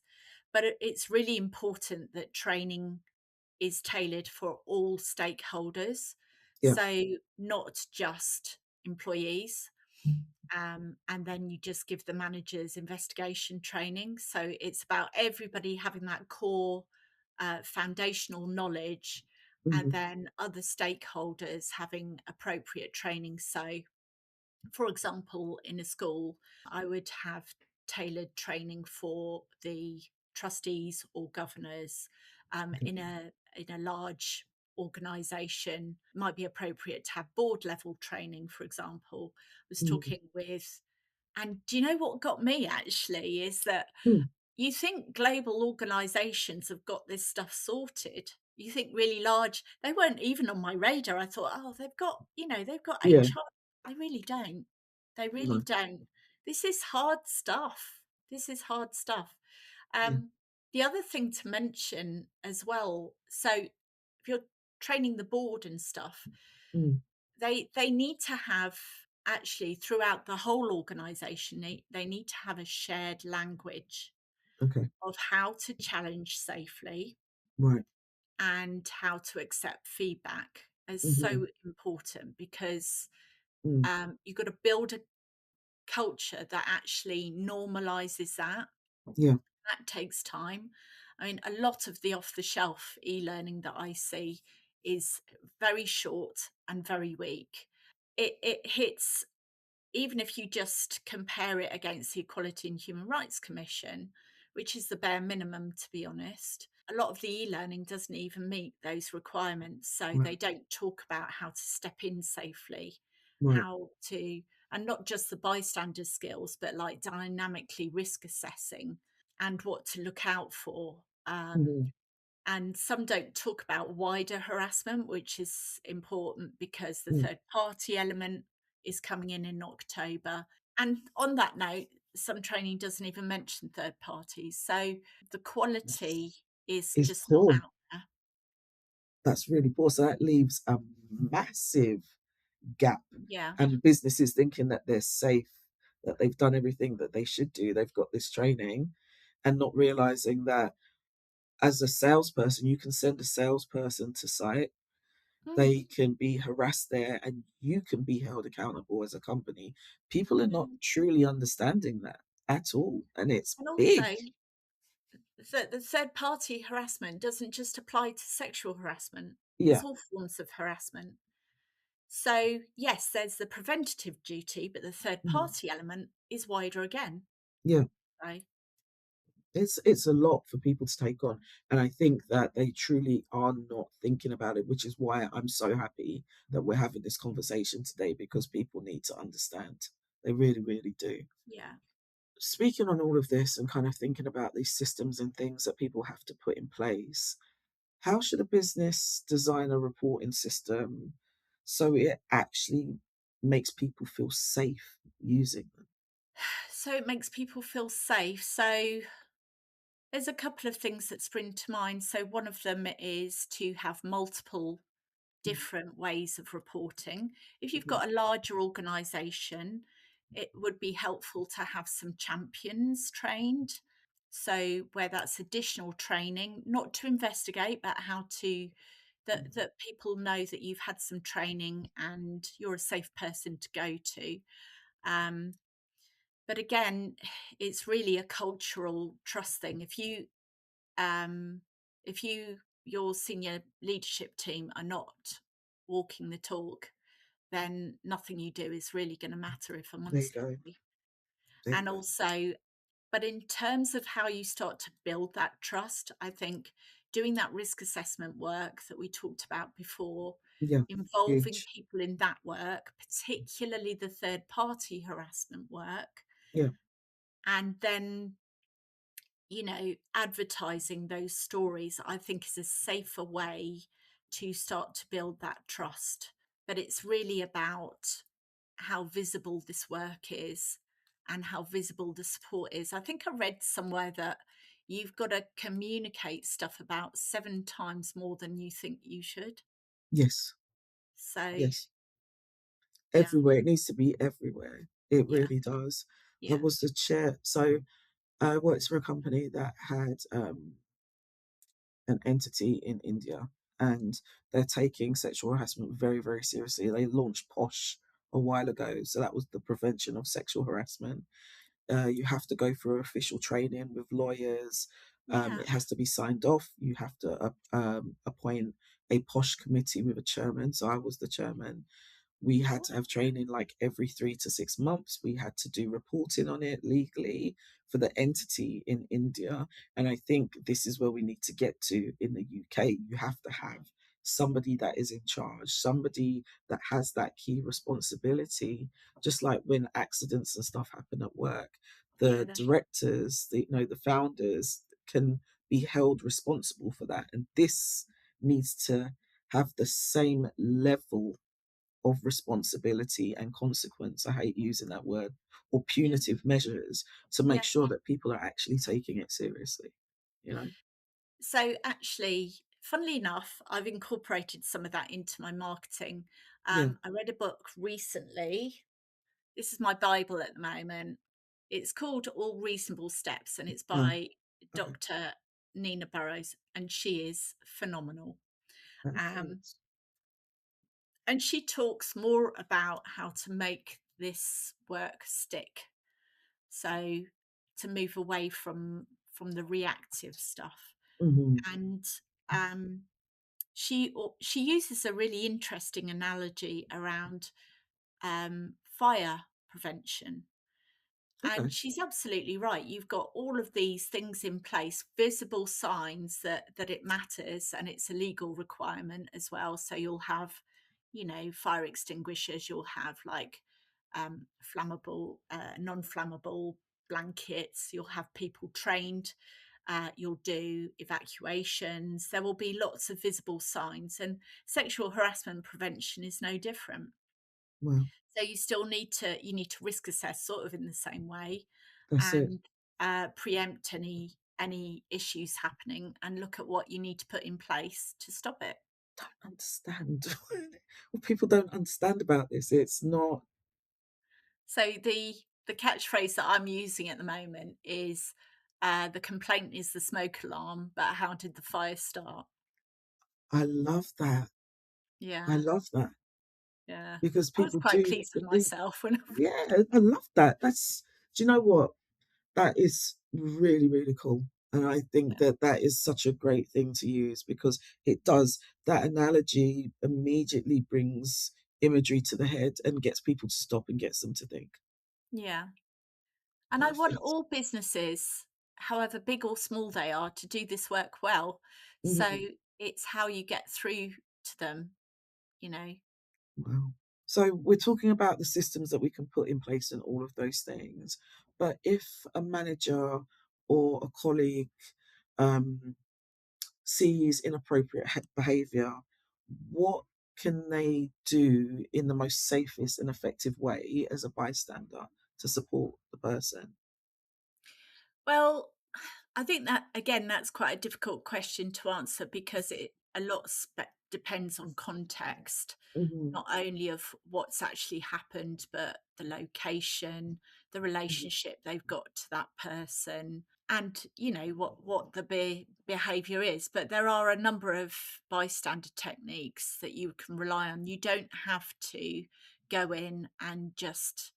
But it's really important that training is tailored for all stakeholders. yeah. So not just employees. And then you just give the managers investigation training. So it's about everybody having that core foundational knowledge, and Mhm, then other stakeholders having appropriate training. So, for example, in a school, I would have tailored training for the trustees or governors. okay. In a large organization, might be appropriate to have board level training, for example. I was Mm, talking with, and do you know what got me actually is that mm, you think global organizations have got this stuff sorted. You think really large, they weren't even on my radar. I thought, oh, they've got, they've got yeah, HR. They really don't. They really no, don't. This is hard stuff. This is hard stuff. yeah, Um, the other thing to mention as well, so if you're training the board and stuff, mm, they need to have actually throughout the whole organization, they need to have a shared language okay, of how to challenge safely right. and how to accept feedback is Mhm, so important because mm, you've got to build a culture that actually normalizes that. yeah, That takes time. I mean, a lot of the off the shelf e learning that I see is very short and very weak. It hits, even if you just compare it against the Equality and Human Rights Commission, which is the bare minimum, to be honest, a lot of the e-learning doesn't even meet those requirements. So right, they don't talk about how to step in safely, right. how to, and not just the bystander skills, but like dynamically risk assessing and what to look out for. Mhm, And some don't talk about wider harassment, which is important because the mm, third party element is coming in October. And on that note, some training doesn't even mention third parties. So the quality is is just not poor. out there. That's really poor. So that leaves a massive gap, Yeah. and businesses thinking that they're safe, that they've done everything that they should do, they've got this training, and not realizing that as a salesperson, you can send a salesperson to site, Mm, they can be harassed there, and you can be held accountable as a company. People are not mm. truly understanding that at all, and it's And big. also, the third party harassment doesn't just apply to sexual harassment, it's Yeah, all forms of harassment. So, yes, there's the preventative duty, but the third mhm, party element is wider again. yeah. Right? It's a lot for people to take on, and I think that they truly are not thinking about it, which is why I'm so happy that we're having this conversation today, because people need to understand. They really, really do. Yeah. Speaking on all of this and kind of thinking about these systems and things that people have to put in place, how should a business design a reporting system so it actually makes people feel safe using them? So it makes people feel safe. So there's a couple of things that spring to mind. So one of them is to have multiple different ways of reporting. If you've Mhm. got a larger organization, it would be helpful to have some champions trained. So, where that's additional training, not to investigate, but how to that people know that you've had some training and you're a safe person to go to. Um, but again, it's really a cultural trust thing. Um, if your senior leadership team are not walking the talk, then nothing you do is really going to matter, if I'm There you honest with go. you. There you And go. also, but in terms of how you start to build that trust, I think doing that risk assessment work that we talked about before, Yeah. involving Huge. people in that work, particularly the third party harassment work, Yeah. and then, advertising those stories, I think is a safer way to start to build that trust. But it's really about how visible this work is and how visible the support is. I think I read somewhere that you've got to communicate stuff about 7 times more than you think you should. Yes. So, Yes. yeah, Everywhere. It needs to be everywhere. It yeah, really does. I yeah. was the chair. So I worked for a company that had an entity in India, and they're taking sexual harassment very, very seriously. They launched POSH a while ago. So that was the prevention of sexual harassment. You have to go through official training with lawyers. Yeah. It has to be signed off. You have to appoint a POSH committee with a chairman. So I was the chairman. We had Oh, to have training like every 3 to 6 months. We had to do reporting on it legally for the entity in India. And I think this is where we need to get to in the UK. You have to have somebody that is in charge, somebody that has that key responsibility. Just like when accidents and stuff happen at work, yeah, the directors, the founders can be held responsible for that. And this needs to have the same level of responsibility and consequence. I hate using that word, or yeah, punitive measures to make yeah. sure that people are actually taking it seriously. You know? So actually, funnily enough, I've incorporated some of that into my marketing. Yeah. I read a book recently. This is my Bible at the moment. It's called All Reasonable Steps, and it's Oh, by okay. Dr. Nina Burrows, and she is phenomenal. Um, Perfect. and she talks more about how to make this work stick. So to move away from the reactive stuff. Hmm. And um, she uses a really interesting analogy around fire prevention. Okay. And she's absolutely right. You've got all of these things in place, visible signs that it matters, and it's a legal requirement as well. So you'll have, fire extinguishers. You'll have like flammable, non-flammable blankets. You'll have people trained. You'll do evacuations. There will be lots of visible signs, and sexual harassment prevention is no different. Well, So you need to risk assess sort of in the same way, that's it. and preempt any issues happening and look at what you need to put in place to stop it. Don't understand what people don't understand about this. It's not. So the catchphrase that I'm using at the moment is the complaint is the smoke alarm, but how did the fire start? I love that. I Yeah, love that yeah. because I was people quite do pleased with believe. myself when Yeah, I love that. That's. Do you know what? That is really, really cool. And I think yeah, that that is such a great thing to use because it does, that analogy immediately brings imagery to the head and gets people to stop and gets them to think. yeah. And I want Perfect. all businesses, however big or small they are, to do this work well. So Mhm. it's how you get through to them, you know. Wow. So we're talking about the systems that we can put in place and all of those things. But if a manager or a colleague um, sees inappropriate behavior, what can they do in the most safest and effective way as a bystander to support the person? Well, I think that again, that's quite a difficult question to answer because it a lot depends on context, Hmm. not only of what's actually happened, but the location, the Mhm. relationship they've got to that person, and what the behavior is. But there are a number of bystander techniques that you can rely on. You don't have to go in and just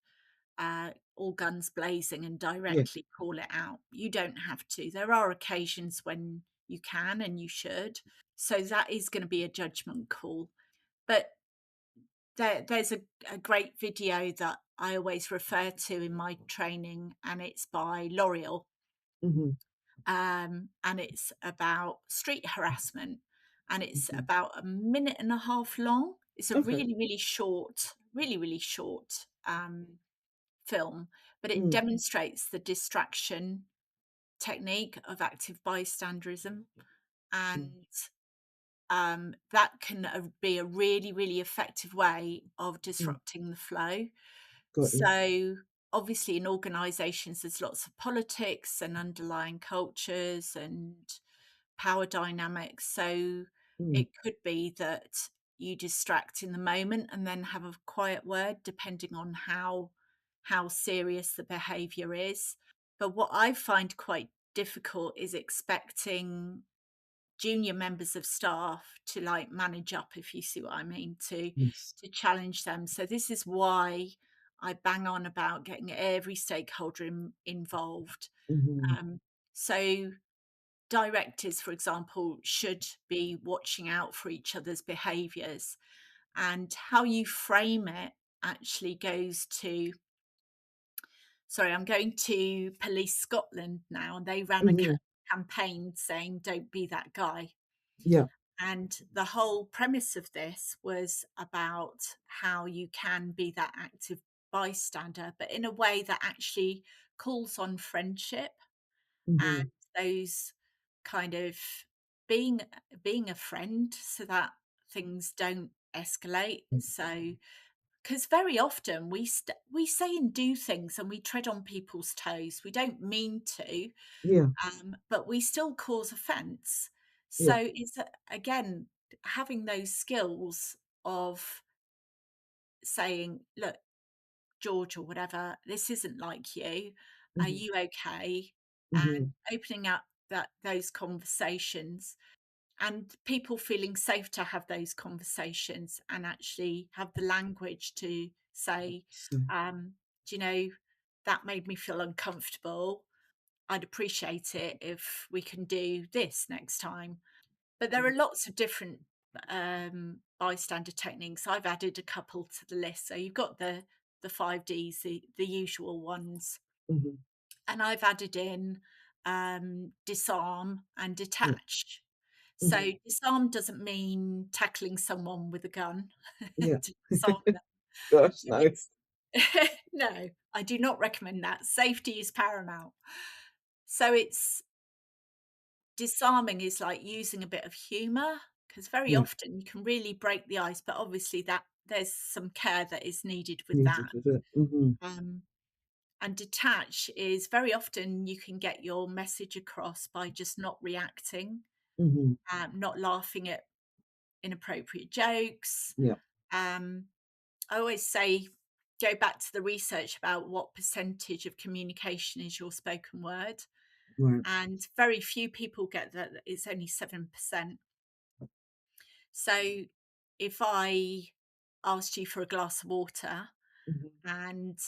all guns blazing and Yeah. directly call it out. You don't have to. There are occasions when you can and you should. So that is going to be a judgment call. But there's a great video that I always refer to in my training, and it's by L'Oreal, Mhm. and it's about street harassment, and it's Mhm. about a minute and a half long. It's a Okay. really short, really short film, but it Mm. demonstrates the distraction technique of active bystanderism, Mm. and that can be a really effective way of Mm. disrupting the flow. Got you. So, obviously, in organizations, there's lots of politics and underlying cultures and power dynamics. So, Mm. it could be that you distract in the moment and then have a quiet word, depending on how serious the behavior is. But what I find quite difficult is expecting junior members of staff to like manage up, if you see what I mean, Yes. to challenge them. So this is why I bang on about getting every stakeholder involved. Mhm. Um, so directors, for example, should be watching out for each other's behaviours, and how you frame it actually goes to. Sorry, I'm going to Police Scotland now, and they ran a Mhm. campaign saying, "Don't be that guy." Yeah. And the whole premise of this was about how you can be that active bystander, but in a way that actually calls on friendship and Mhm. those kind of being being a friend so that things don't escalate. So because very often we say and do things and we tread on people's toes. We don't mean to, Yeah. but we still cause offence. Yeah. So it's again having those skills of saying, "Look, George or whatever, this isn't like you. Are Mhm. you okay?" And Mhm. opening up those conversations and people feeling safe to have those conversations and actually have the language to say, So. "Do you know that made me feel uncomfortable? I'd appreciate it if we can do this next time." But there are Mhm. lots of different bystander techniques. I've added a couple to the list. So you've got the 5Ds, the usual ones, Mhm. and I've added in disarm and Yeah. detach. So Mhm. disarm doesn't mean tackling someone with a gun Yeah. to disarm them. Gosh, But no. no, I do not recommend that. Safety is paramount. So it's disarming is like using a bit of humor, because very Yeah. often you can really break the ice, but obviously that there's some care that is needed with that. Needed with it. Mhm. Um, and detach is very often you can get your message across by just not reacting, Mhm. not laughing at inappropriate jokes. Yeah. Um, I always say, go back to the research about what percentage of communication is your spoken word. Right. And very few people get that it's only 7%. So if I asked you for a glass of water, Mhm. and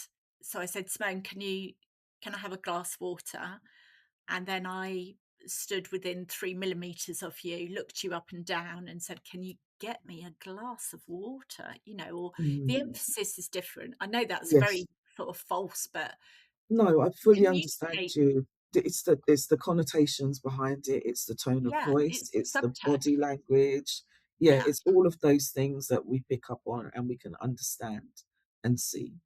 so I said, Simone, can I have a glass of water? And then I stood within 3 millimeters of you, looked you up and down and said, can you get me a glass of water? Or the Mm. emphasis is different. I know that's Yes. very sort of false, but No, I fully understand communicate, you. It's the connotations behind it, it's the tone of yeah, voice, it's the it's the subtext. body language. Yeah, Yeah, it's all of those things that we pick up on and we can understand and see.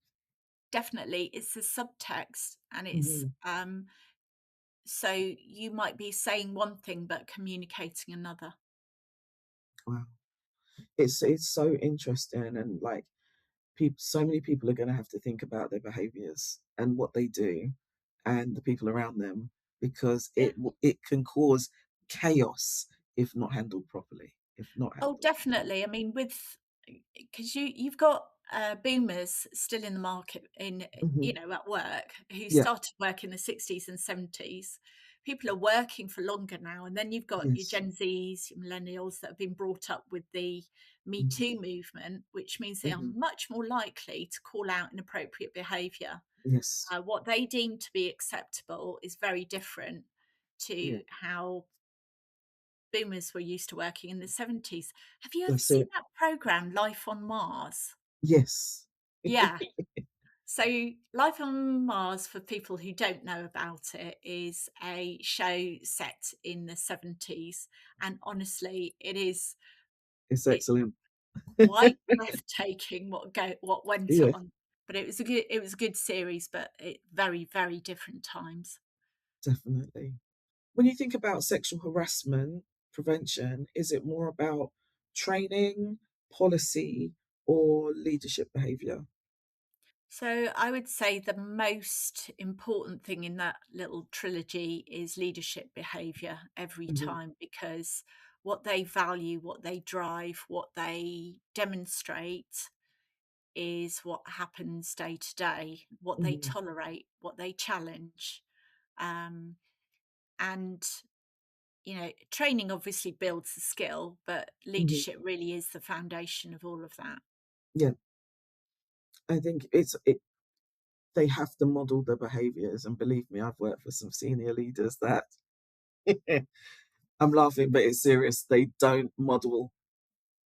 definitely. It's the subtext, and it's Mhm. so you might be saying one thing but communicating another. Wow. It's so interesting and like people so many people are going to have to think about their behaviors and what they do and the people around them because Yeah. it can cause chaos if not handled properly, if not Oh, handled. definitely. I mean, with because you've got boomers still in the market Hmm. at work, who Yeah. started work in the 60s and 70s. People are working for longer now, and then you've got your Yes. Gen Zs, your millennials that have been brought up with the Me Hmm. Too movement, which means they are Hmm. much more likely to call out inappropriate behaviour. Yes. What they deem to be acceptable is very different Yeah. to how boomers were used to working in the 70s. Have you ever That's seen it. that program, Life on Mars? Yes. Yeah. So, Life on Mars, for people who don't know about it, is a show set in the 70s. And honestly, It's it's excellent. quite breathtaking what went Yeah, on. But it was a good series, but very, very different times. definitely. When you think about sexual harassment prevention, is it more about training, policy, or leadership behavior? So I would say the most important thing in that little trilogy is leadership behavior every Hmm. time, because what they value, what they drive, what they demonstrate is what happens day to day, what they Hmm. tolerate, what they challenge. Um, and, training obviously builds the skill, but Hmm. leadership really is the foundation of all of that. Yeah, I think they have to model the behaviors, and believe me, I've worked for some senior leaders that I'm laughing, but it's serious. They don't model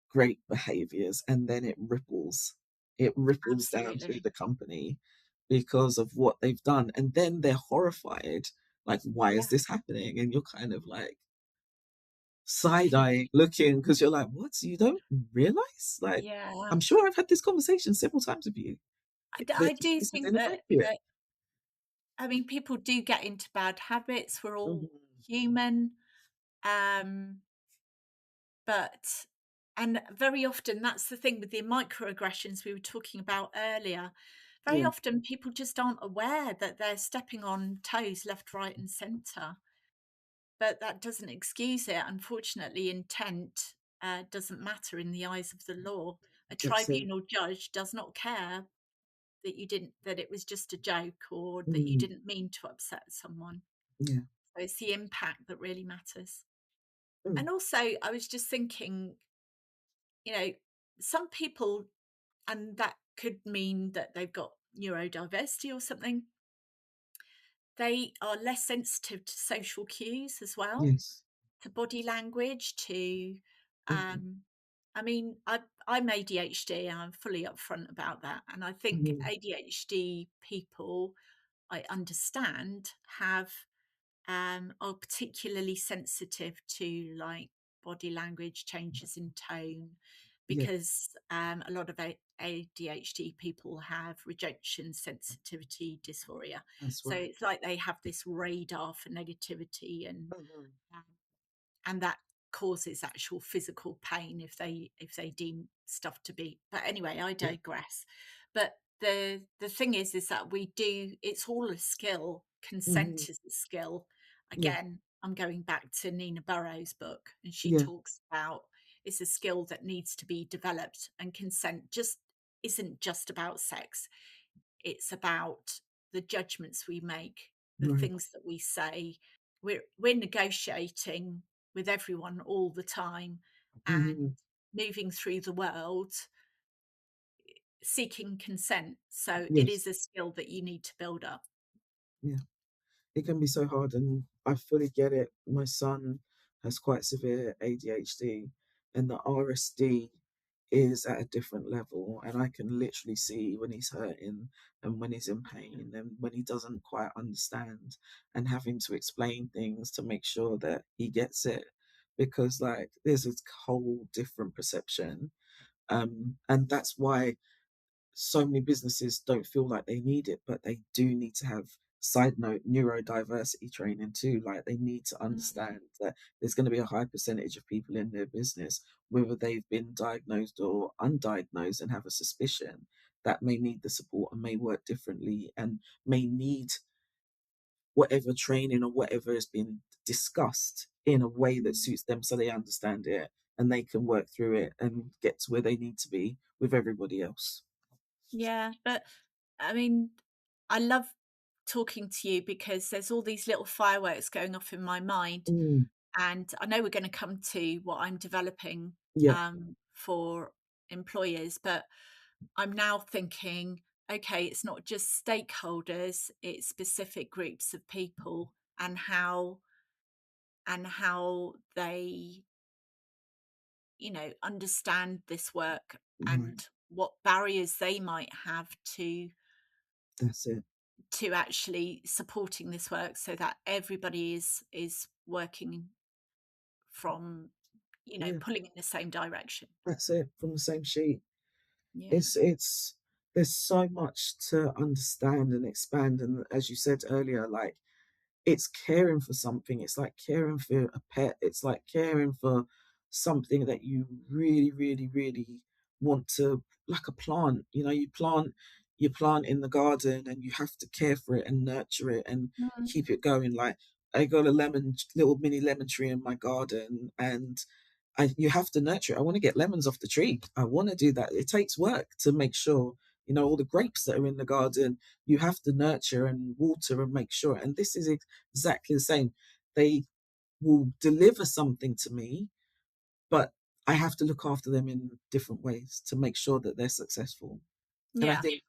great behaviors, and then it ripples down through Absolutely. the company because of what they've done, and then they're horrified, like, why is Yeah. this happening? And you're kind of like side-eyeing looking, because you're like, what, you don't realize, like, Yeah. I'm sure I've had this conversation several times with you. I do This is think that, inappropriate. I mean, people do get into bad habits. We're all Hmm. human. Um, but, and very often, that's the thing with the microaggressions we were talking about earlier. Very Yeah. often, people just aren't aware that they're stepping on toes left, right, and center. But that doesn't excuse it. Unfortunately, intent doesn't matter in the eyes of the law. A That's it. tribunal judge does not care that it was just a joke, or that you Hmm. didn't mean to upset someone. Yeah. So it's the impact that really matters. Mm. And also, I was just thinking, you know, some people, and that could mean that they've got neurodiversity or something, they are less sensitive to social cues as well, Yes. to body language, to, Hmm. um, I mean, I'm ADHD, and I'm fully upfront about that. And I think Hmm. ADHD people, I understand, are particularly sensitive to, like, body language, changes in tone, Yeah, because a lot of ADHD people have rejection sensitivity dysphoria. that's So right. it's like they have this radar for negativity, Hmm. um, and that causes actual physical pain if they deem stuff to be. But anyway, I Yeah. digress. But the thing is that we do, it's all a skill. Hmm. Consent is a skill. Yeah. Again, I'm going back to Nina Burrow's book, and she Yeah. talks about it's a skill that needs to be developed, and consent just isn't just about sex. It's about the judgments we make, the Right. things that we say. We're negotiating with everyone all the time, Hmm. and moving through the world seeking consent. So it Yes. is a skill that you need to build up. Yeah. It can be so hard, and I fully get it. My son has quite severe ADHD, and the RSD is at a different level, and I can literally see when he's hurting and when he's in pain and when he doesn't quite understand, and having to explain things to make sure that he gets it, because like there's a whole different perception, and that's why so many businesses don't feel like they need it, but they do need to have, side note, neurodiversity training too. Like they need to Mm. understand that there's going to be a high percentage of people in their business, whether they've been diagnosed or undiagnosed and have a suspicion, that may need the support and may work differently and may need whatever training or whatever has been discussed in a way that Mm. suits them so they understand it and they can work through it and get to where they need to be with everybody else. Yeah, but I mean, I love talking to you because there's all these little fireworks going off in my mind. Mm, And I know we're going to come to what I'm developing yeah, for employers, but I'm now thinking, okay, it's not just stakeholders, it's specific groups of people and how they, understand this work right. and what barriers they might have That's it. to actually supporting this work so that everybody is working from, Yeah, pulling in the same direction. that's it. From the same sheet. Yeah. It's there's so much to understand and expand, and as you said earlier, like it's caring for something. It's like caring for a pet. It's like caring for something that you really, really, really want to, like a plant. You plant in the garden and you have to care for it and nurture it and Mm. keep it going. Like I got a little mini lemon tree in my garden, and you have to nurture it. I want to get lemons off the tree. I want to do that. It takes work to make sure, all the grapes that are in the garden, you have to nurture and water and make sure. And this is exactly the same. They will deliver something to me, but I have to look after them in different ways to make sure that they're successful. And I Yeah. think,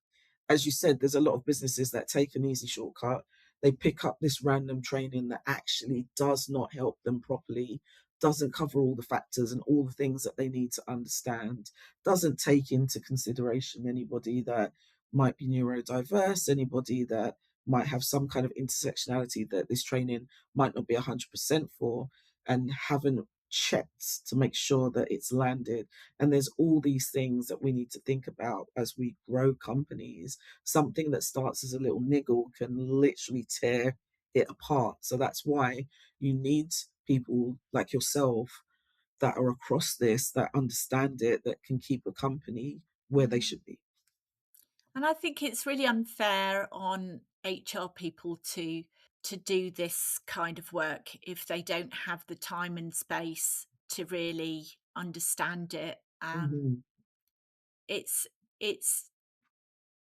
as you said, there's a lot of businesses that take an easy shortcut. They pick up this random training that actually does not help them properly, doesn't cover all the factors and all the things that they need to understand, doesn't take into consideration anybody that might be neurodiverse, anybody that might have some kind of intersectionality that this training might not be 100% for, and haven't checked to make sure that it's landed. And there's all these things that we need to think about as we grow companies. Something that starts as a little niggle can literally tear it apart. So that's why you need people like yourself that are across this, that understand it, that can keep a company where they Mm. should be. And I think it's really unfair on HR people to do this kind of work if they don't have the time and space to really understand it. Hmm. It's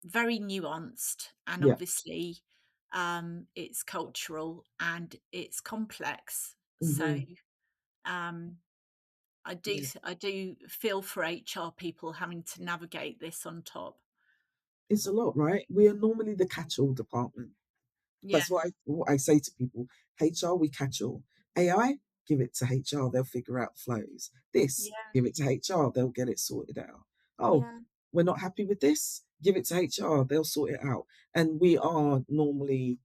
very nuanced, and Yeah. obviously it's cultural and it's complex. So Hmm. um, Yeah. I do feel for HR people having to navigate this on top. It's a lot, right? We are normally the catch-all department. Yeah, That's what I say to people. HR, we catch all. AI, give it to HR, they'll figure out flows. This, yeah, give it to HR, they'll get it sorted out. Oh, yeah. we're not happy with this, give it to HR, they'll sort it out. And we are normally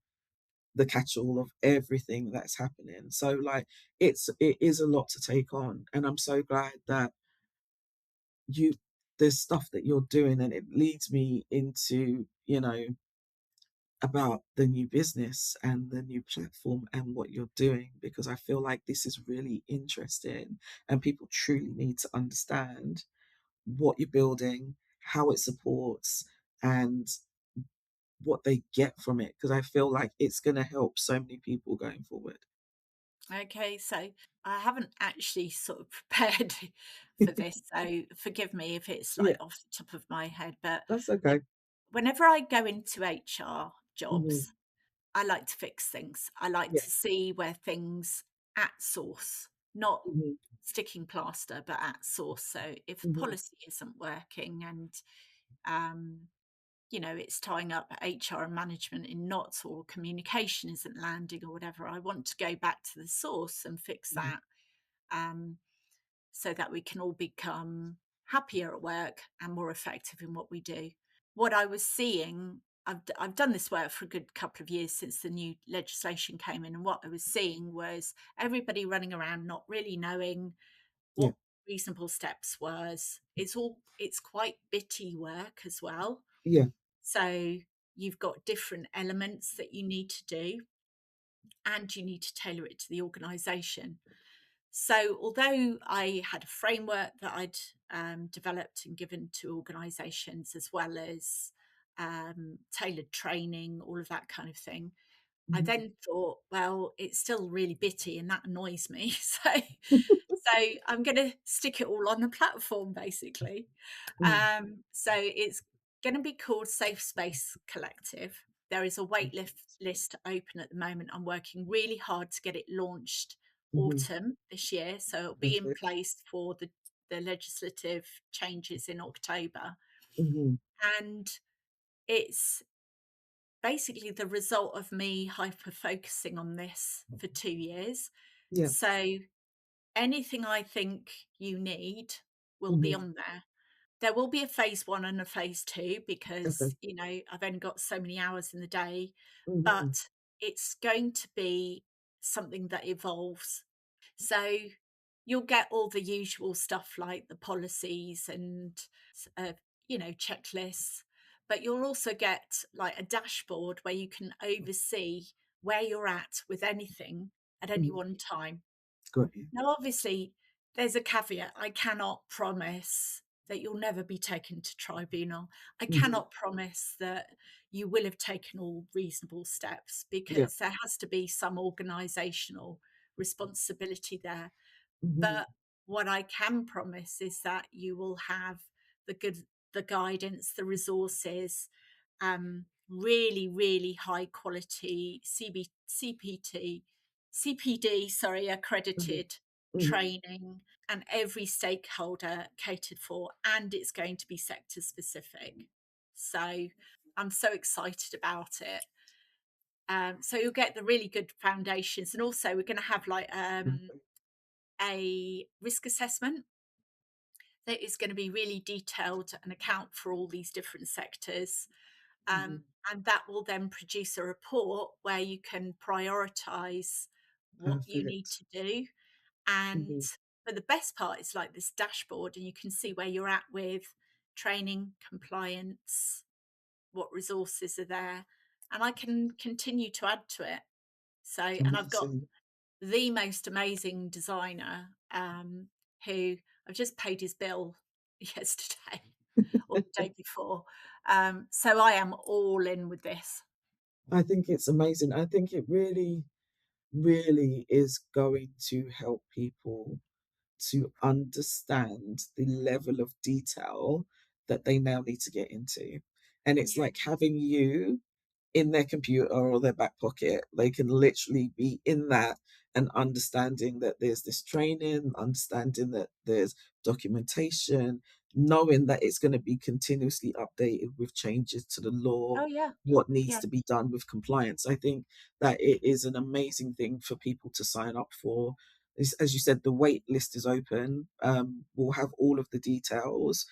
the catch all of everything that's happening. So like it is a lot to take on. And I'm so glad that you there's stuff that you're doing, and it leads me into, about the new business and the new platform and what you're doing, because I feel like this is really interesting and people truly need to understand what you're building, how it supports, and what they get from it, because I feel like it's going to help so many people going forward. Okay, so I haven't actually sort of prepared for this, so forgive me if it's Yeah, like off the top of my head. But that's when, okay. whenever I go into HR Hmm. jobs, I like to fix things. I like Yeah. to see where things at source, not Hmm. sticking plaster, but at source. So if a Hmm. policy isn't working and um, it's tying up HR and management in knots, or communication isn't landing or whatever, I want to go back to the source and fix Hmm. that, um, so that we can all become happier at work and more effective in what we do. What I was seeing, I've done this work for a good couple of years since the new legislation came in, and what I was seeing was everybody running around not really knowing Yeah. what reasonable steps was. It's quite bitty work as well. Yeah. So you've got different elements that you need to do, and you need to tailor it to the organization. So, although I had a framework that I'd developed and given to organizations, as well as tailored training, all of that kind of thing, I Hmm. then thought, well, it's still really bitty and that annoys me. So I'm going to stick it all on the platform, basically. Mm. So it's going to be called Safe Space Collective. There is a list open at the moment. I'm working really hard to get it launched Mm-hmm. autumn this year. So it'll be in Perfect. place for the legislative changes in October. Mm-hmm. And it's basically the result of me hyper focusing on this for 2 years. Yeah. So anything I think you need will be Mm-hmm. on there. There will be a phase 1 and a phase 2 Okay. because, I've only got so many hours in the day, Mm-hmm. but it's going to be something that evolves. So you'll get all the usual stuff like the policies and, uh, checklists, but you'll also get like a dashboard where you can oversee where you're at with anything at any Mm-hmm. one time. Got you. Now, obviously, there's a caveat. I cannot promise that you'll never be taken to tribunal. I Mm-hmm. cannot promise that you will have taken all reasonable steps Yeah. because there has to be some organisational responsibility there. Mm-hmm. But what I can promise is that you will have the guidance, the resources, really, really high quality CPD, sorry, Mm-hmm. accredited Mm-hmm. training, and every stakeholder catered for, and it's going to be sector specific. So I'm so excited about it. So you'll get the really good foundations, and also we're going to have like a risk assessment that is going to be really detailed and account for all these different sectors. Mm-hmm. And that will then produce a report where you can prioritize what you need Perfect. to do. And Mm-hmm. but the best part is like this dashboard, and you can see where you're at with training, compliance, what resources are there, and I can continue to add to it. So, and I've got Amazing. the most amazing designer who I've just paid his bill yesterday or the day before. So I am all in with this. I think it's amazing. I think it really, really is going to help people to understand the level of detail that they now need to get into. And it's Yeah. like having you in their computer or their back pocket. They can literally be in that and understanding that there's this training, understanding that there's documentation, knowing that it's going to be continuously updated with changes to the law, Oh yeah. what needs Yeah. to be done with compliance. I think that it is an amazing thing for people to sign up for. As you said, the wait list is open. We'll have all of the details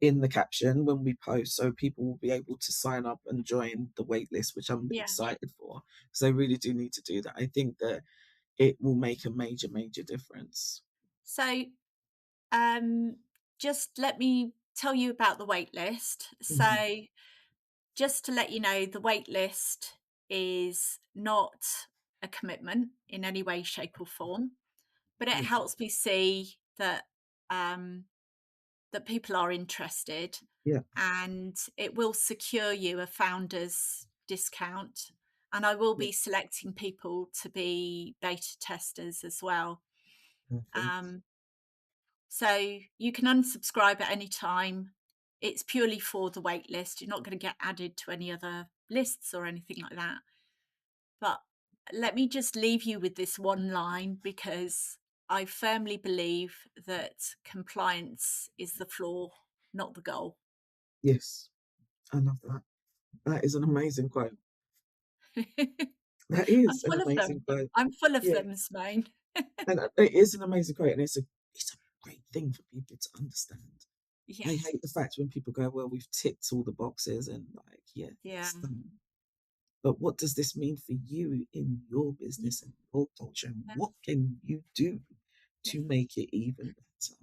in the caption when we post, so people will be able to sign up and join the wait list, which I'm Yeah. excited for because they really do need to do that. I think that it will make a major, major difference. So um, just let me tell you about the wait list. Hmm. So just to let you know, the wait list is not a commitment in any way, shape, or form, but it Perfect. helps me see um, that people are interested, Yeah, and it will secure you a founder's discount. And I will yeah, be selecting people to be beta testers as well. perfect. Um, so you can unsubscribe at any time. It's purely for the wait list. You're not going to get added to any other lists or anything like that. But let me just leave you with this one line, because I firmly believe that compliance is the flaw, not the goal. Yes, I love that. That is an amazing quote. That I'm is an full of amazing them. quote. I'm full of Yeah, them, Simone. and it is an amazing quote, and it's a great thing for people to understand. I Yes. hate the fact when people go, "Well, we've ticked all the boxes," and like, yeah, Yeah. it's done. But what does this mean for you in your business and your culture? And Yeah. what can you do Yeah. to make it even better?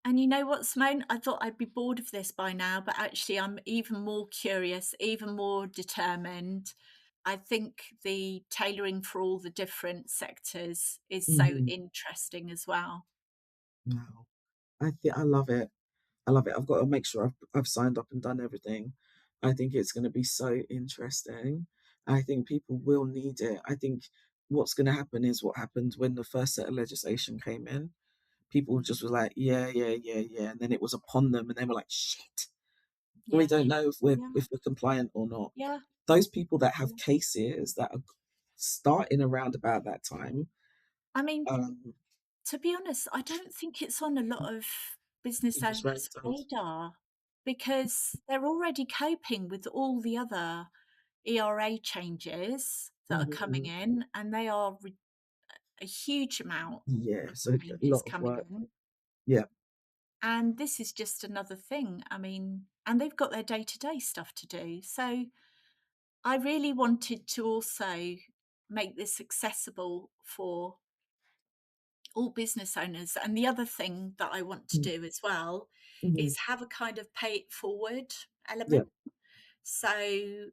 And you know what, Simone? I thought I'd be bored of this by now, but actually I'm even more curious, even more determined. I think the tailoring for all the different sectors is so Hmm. interesting as well. Wow. I love it. I love it. I've got to make sure I've signed up and done everything. I think it's going to be so interesting. I think people will need it. I think what's going to happen is what happened when the first set of legislation came in. People just were like, yeah, yeah, yeah, yeah. And then it was upon them and they were like, shit. We Yeah. don't know Yeah. if we're compliant or not. Yeah. Those people that have Yeah. cases that are starting around about that time, I mean, um, to be honest, I don't think it's on a lot of business people's owners' radars. radar because they're already coping with all the other ERA changes that are coming Mhm. in, and they are a huge amount Yeah, of so a changes lot of coming work. in. Yeah. And this is just another thing. I mean, and they've got their day to day stuff to do. So I really wanted to also make this accessible for all business owners. And the other thing that I want to do as well Mm-hmm. is have a kind of pay it forward Yeah. element. So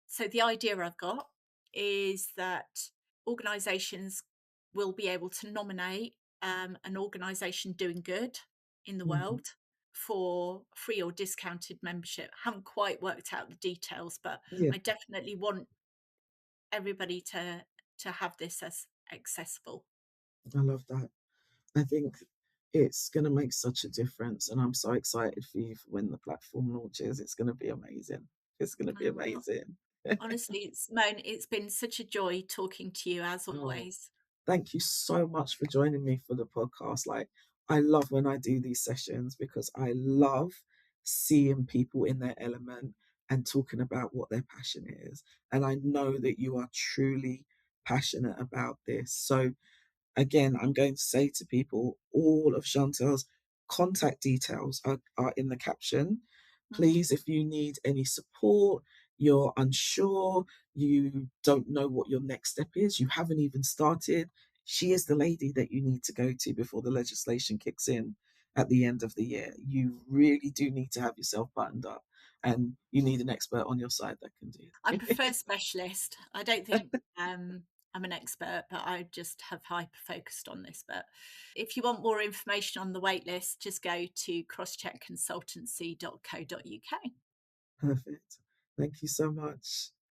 so the idea I've got is that organizations will be able to nominate an organization doing good in the Hmm. world for free or discounted membership. Haven't quite worked out the details, but Yeah. I definitely want everybody to have this as accessible. I love that. I think it's going to make such a difference, and I'm so excited for you for when the platform launches. It's going to be amazing. It's going to be Well, amazing. honestly, it's been such a joy talking to you as Oh, always. thank you so much for joining me for the podcast. Like, I love when I do these sessions because I love seeing people in their element and talking about what their passion is. And I know that you are truly passionate about this. So, again, I'm going to say to people, all of Chantel's contact details are in the caption. Please, Okay. if you need any support, you're unsure, you don't know what your next step is, you haven't even started, she is the lady that you need to go to before the legislation kicks in at the end of the year. You really do need to have yourself buttoned up, and you need an expert on your side that can do I it. prefer specialist. I don't think I'm an expert, but I just have hyper focused on this. But if you want more information on the waitlist, just go to crosscheckconsultancy.co.uk. Perfect. Thank you so much.